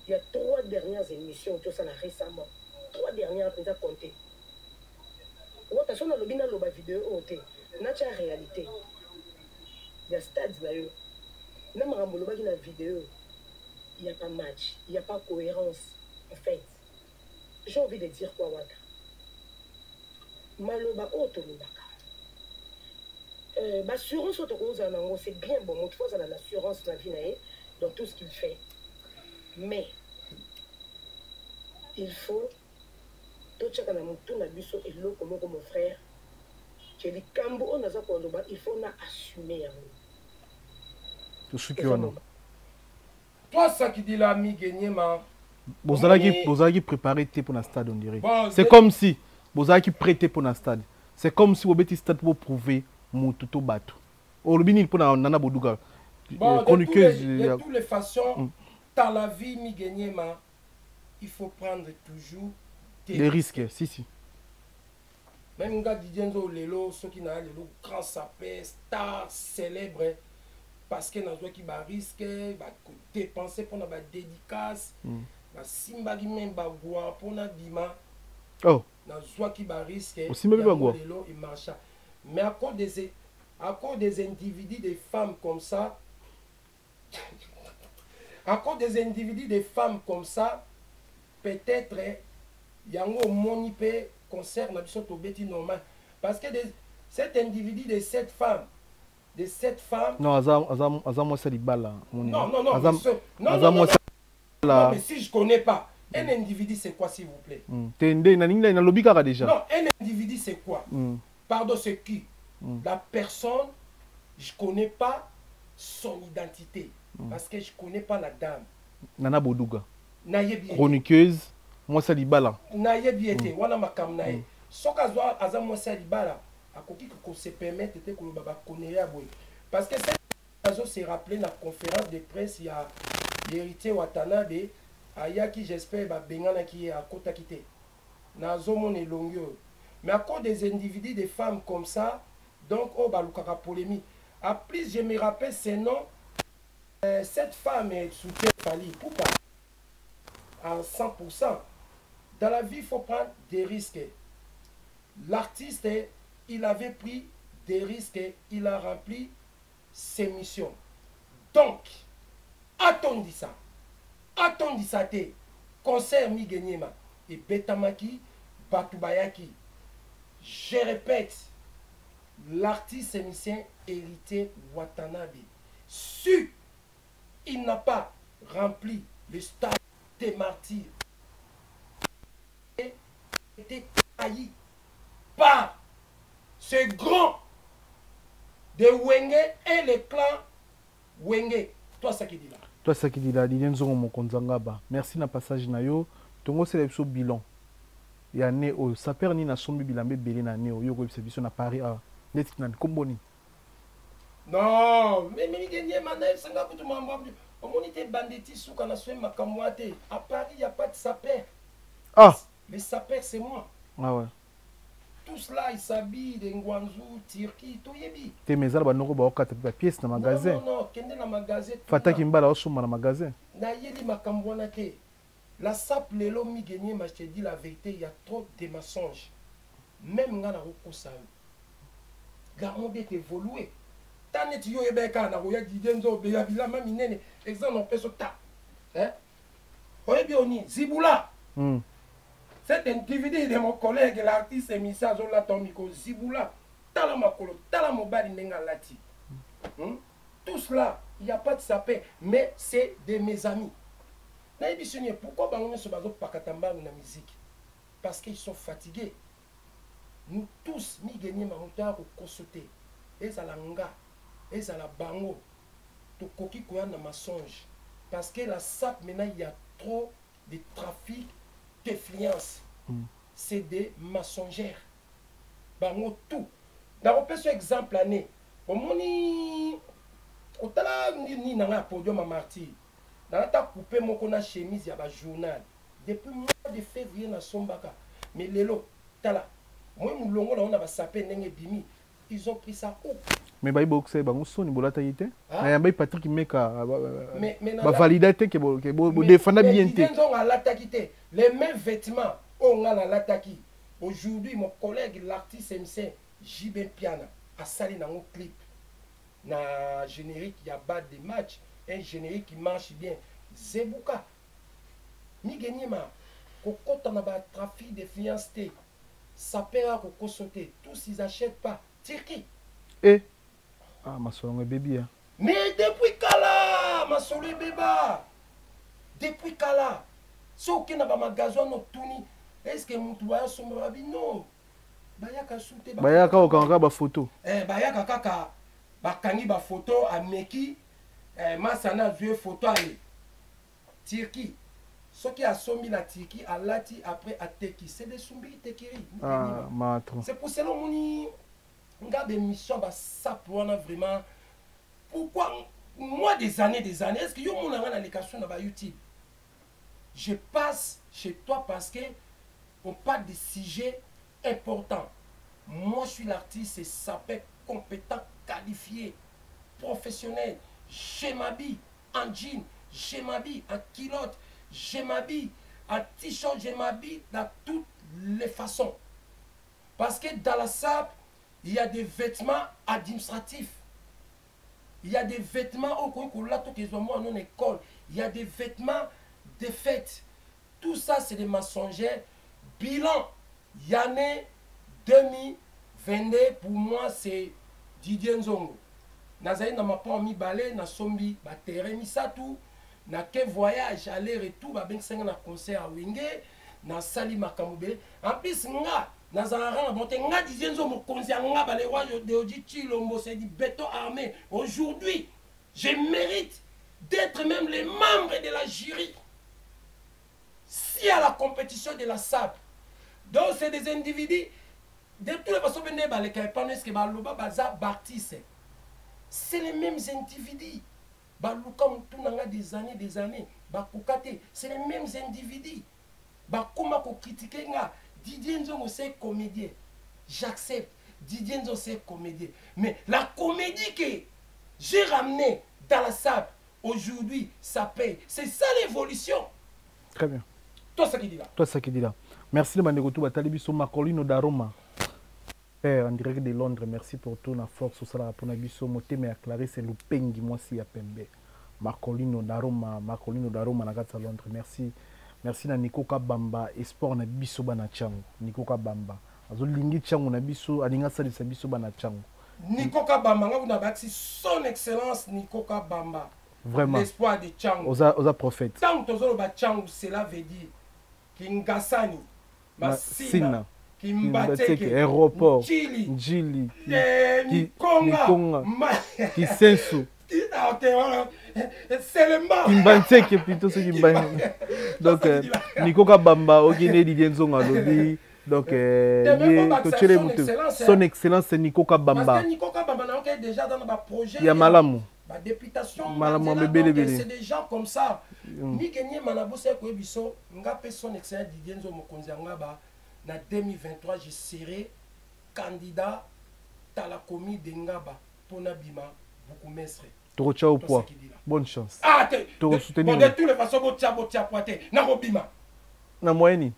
il y a 3 dernières émissions, tout ça récemment. 3 dernières, on a compté. Attention, dans le binazong et la vidéo, c'est la réalité. Il y a stade d'ailleurs. Même dans la vidéo, il n'y a pas match, il n'y a pas cohérence. En fait, j'ai envie de dire quoi, Wata. Maloba Otolobaka. l'assurance c'est bien bon, il faut l'assurance dans la vie dans tout ce qu'il fait. Mais il faut tout chacun dans mon biso et l'eau comme mon frère. Que les cambo on a ça il faut assumer. Tout ce qui est toi ça qui dit là mi gagner ma vous allez préparer pour le stade on dirait. Bon, c'est comme si vous allez prêter pour le stade. C'est comme si vous mettez stade pour prouver mon tout bateau. Orbini pour nana boduga. Bon, de toutes les façons, dans la vie mi gagner ma il faut prendre toujours des risques. Si. Même gars Didienzo Lelo, ceux qui n'ont pas grand sapé, star célèbre, parce que nous avons qui risque, dépenser pour nos dédicaces, simba qui même bagua pour nos bima. Oh. Nous avons qui risque, Lelo il marche. Mais à cause des individus, des femmes comme ça, peut-être il y a un monipé concerne la biso tobeti normal parce que cet individu de cette femme non azam moi libala non mais si je connais pas un individu c'est quoi s'il vous plaît tende na lobi kaka déjà non un individu c'est quoi pardon c'est qui la personne je connais pas son identité parce que je connais pas la dame Nana Boduga nayebi chroniqueuse moi ça libala nayebi ete wana makam naye soka azwa aza moi ça libala akoki ko se permettre te ko baba koneya boy parce que cette raison s'est rappelé la conférence de presse il y a l'héritier Watanabe ayaki j'espère ba bengana qui à kota kité nazo mon elongio mais à cause des individus des femmes comme ça donc oh ba lukaka polémique à plus je me rappelle ces noms cette femme est soutien Fali pourquoi à 100%. Dans la vie, il faut prendre des risques. L'artiste, il avait pris des risques, il a rempli ses missions. Donc, attendez ça. Attendez ça, concert Migenyema et Betamaki, Batubayaki. Je répète, l'artiste émissien hérité Watanabe. Si il n'a pas rempli le stade des martyrs, été trahi par ce grand de Wenge et le clan Wenge. Toi, ça qui dit là. Toi, ça qui dit là, Didienzo Mokonzangaba. Merci na passage na yo. Tongo c'est le bilan. Il y a né au saper ni na sombi bilambe belé na né au yo ko service na Paris a net nan komboni. Non, mais gagné manel sanga kutu mamba. On était banditi sous quand on a fait ma camoité. À Paris, il n'y a pas de sapeur. Ah. Les sapeurs, c'est moi. Ah ouais. Tous là, ils s'habillent de Ngwanzou, Turquie, tout yebi. Tes maisons, bah, nous avons des pièces dans le magasin. Non, non, kende na magasin. Fata Kimbala, aussi dans le magasin. Na yeli makambwana te. La sap lelo mi gagné, mais je te dis la vérité, il y a trop de mensonges. Même nga na roko sam. La monde est évolué. Tanet yo ebeka na roya Didienzo be ya bilama minene. Exemple on peut so ta. Hein? Oyebi oni Zibula. Cet individu de mon collègue, l'artiste émissaire Zola Tomiko, Zibula, Tala Makolo, Tala Mobali Nenga Lati. Tout cela, il n'y a pas de sapé, mais c'est de mes amis. Pourquoi on se base Pakatamba ou la musique? Parce qu'ils sont fatigués. Nous tous, nous gagnons ma au consulter. Et à la nga, et à la bango, tout coquille qu'on a dans ma songe. Parce que la SAP, maintenant, il y a trop de trafic. D'influence, c'est des mensongères. Bango tout. Dans un exemple année, au moni, au tala ni nanga podium à martyr. Dans la coupé mon qu'on a chemise y a un journal. Depuis le mois de février na sombaka. Mais lelo tala. Moi mon longo là on a sapé nenge bimi. Ils ont pris ça où? Mais bah il faut que c'est bango son niveau la taillité. Mais bah Patrick Meka bah validité que bon défendre bien té. Les mêmes vêtements, on a l'attaqué. Aujourd'hui, mon collègue, l'artiste MC JB Piana, a sali dans mon clip. Dans le générique, il y a bas de match. Un générique qui marche bien. Zebuka. Mi genyema. Koko tanaba trafic de fiancé. Ça paiera koko sauter. Tous ils n'achètent pas. Turquie. Et Ah, Masolongo bébé. Mais depuis Kala, Masolo Beba. Depuis Kala. Si aucun n'a pas magasin, est-ce que mon toit est sombre? Non. Bayaka soute. Bayaka okanga ba photo. Bayaka kaka. Bakangi ba photo à Meki. Masana vieux photo à Turquie. Ce qui a sommi la Turquie, à Lati, après à Teki. C'est des sombis Tekiri. Ah, matron. C'est pour cela que on a des missions, ça pour vraiment. Pourquoi moi des années, est-ce que yo mon allocation dans YouTube? Je passe chez toi parce que on parle de sujets importants. Moi je suis l'artiste, c'est sapé compétent, qualifié, professionnel. Je m'habille en jean, je m'habille en culotte, je m'habille en t-shirt, je m'habille dans toutes les façons. Parce que dans la SAP, il y a des vêtements administratifs. Il y a des vêtements au en école. Il y a des vêtements de fête. Tout ça, c'est des mensongers. Bilan, l'année 2022, pour moi, c'est Didier Nzongo. Nazaï n'a pas mis balai, n'a sombi, ba terre, mis ça tout. N'a que voyage, aller-retour, ba ben na concert à Wingé, n'a sali makamube. En plus, nga, Nazara, bon, nga Didier Nzongo, concert, nga, ba les rois de Odichi, Lombo, c'est du béton armé. Aujourd'hui, je mérite d'être même les membres de la jury. Si à la compétition de la SAP, donc c'est des individus, de toutes les façons, c'est les mêmes individus. Des années, c'est les mêmes individus. Didier Nzongo c'est comédien. J'accepte. Didier Nzongo c'est comédien. Mais la comédie que j'ai ramenée dans la SAP, aujourd'hui, ça paye. C'est ça l'évolution. Très bien. Toi, ça qui dit là. Toi, ça qui dit là. Merci de m'anégoto Batalibiso Macolino d'Aroma. En direct de Londres, merci pour ton force. Pour Nabiso, moté mais acclaré, c'est le pengi, moi, si à Pembe. Macolino d'Aroma, Nagata Londres. Merci. Merci na Nico Kabamba, Espoir na biso bana chango. Nico Kabamba. Azo lingi chango na biso, alinga sali sa biso bana chango. Nico Kabamba, on a bâti son excellence Nico Kabamba. Vraiment. L'espoir de chango. Oza prophète. Tant que tu as chango, cela veut dire Kingasani, Masina, Kimbateke, aéroport, Njili, Nikonga, Kisensu. C'est le mal. Kimbateke plutôt ce qui donc Nico Kabamba, Ogene Didier Nzongo lobby. Donc son excellence c'est Nico Kabamba. Parce que Nico Kabamba n'a déjà dans notre projet. Il y a Malamu. La députation, c'est des gens comme ça. Ni gagné Manabose Kwebiso, nga son excellent Didier Nzongo Konziangaba. En 2023, je serai candidat à la commune de Ngaba pour Nabima, beaucoup mestre. Tu au poids. Bonne chance. Ah, tu soutenir. De toutes les façons, tu as pointé. Nabima. Na moyenne.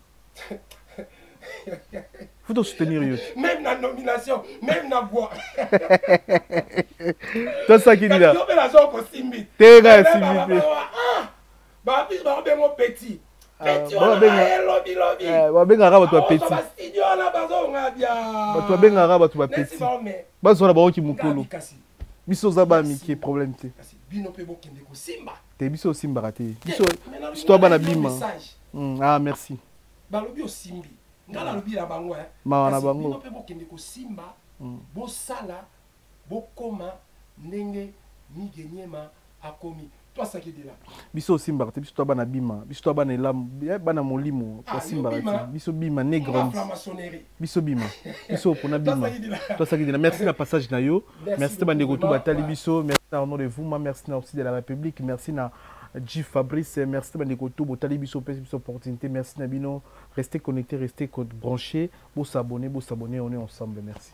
Faut te soutenir. Même la nomination, même la voix. C'est ça qui dit là. T'es là, petit. Tu vas bien arabe, tu vas petit. Tu vas bien arabe, tu vas petit. Bah, ça va pas qui mukolo. Biso zaba mi qui est problème te. T'es biso simba raté. Biso, si toi bana bima. Ah merci. Balobi osimbi. Ngala lobi la bango hein. Mawana bango. Bino pe bokende ko simba. Bo sala, bo koma ndenge mi genyema akomi. Toi ça qui dit là. Biso simba raté, biso toi bana bima, biso toi bana elam, bana molimo, toi simba raté. Biso bima négro. Biso bima. Biso pona bima. Toi ça qui dit là. Merci na passage na yo. Merci de bande goto batali biso, merci au nom de vous, merci na aussi de la République, merci na G Fabrice, merci de tout, botali biso pesi opportunité, merci Nabino, restez connectés, restez branchés, vous s'abonner, on est ensemble, merci.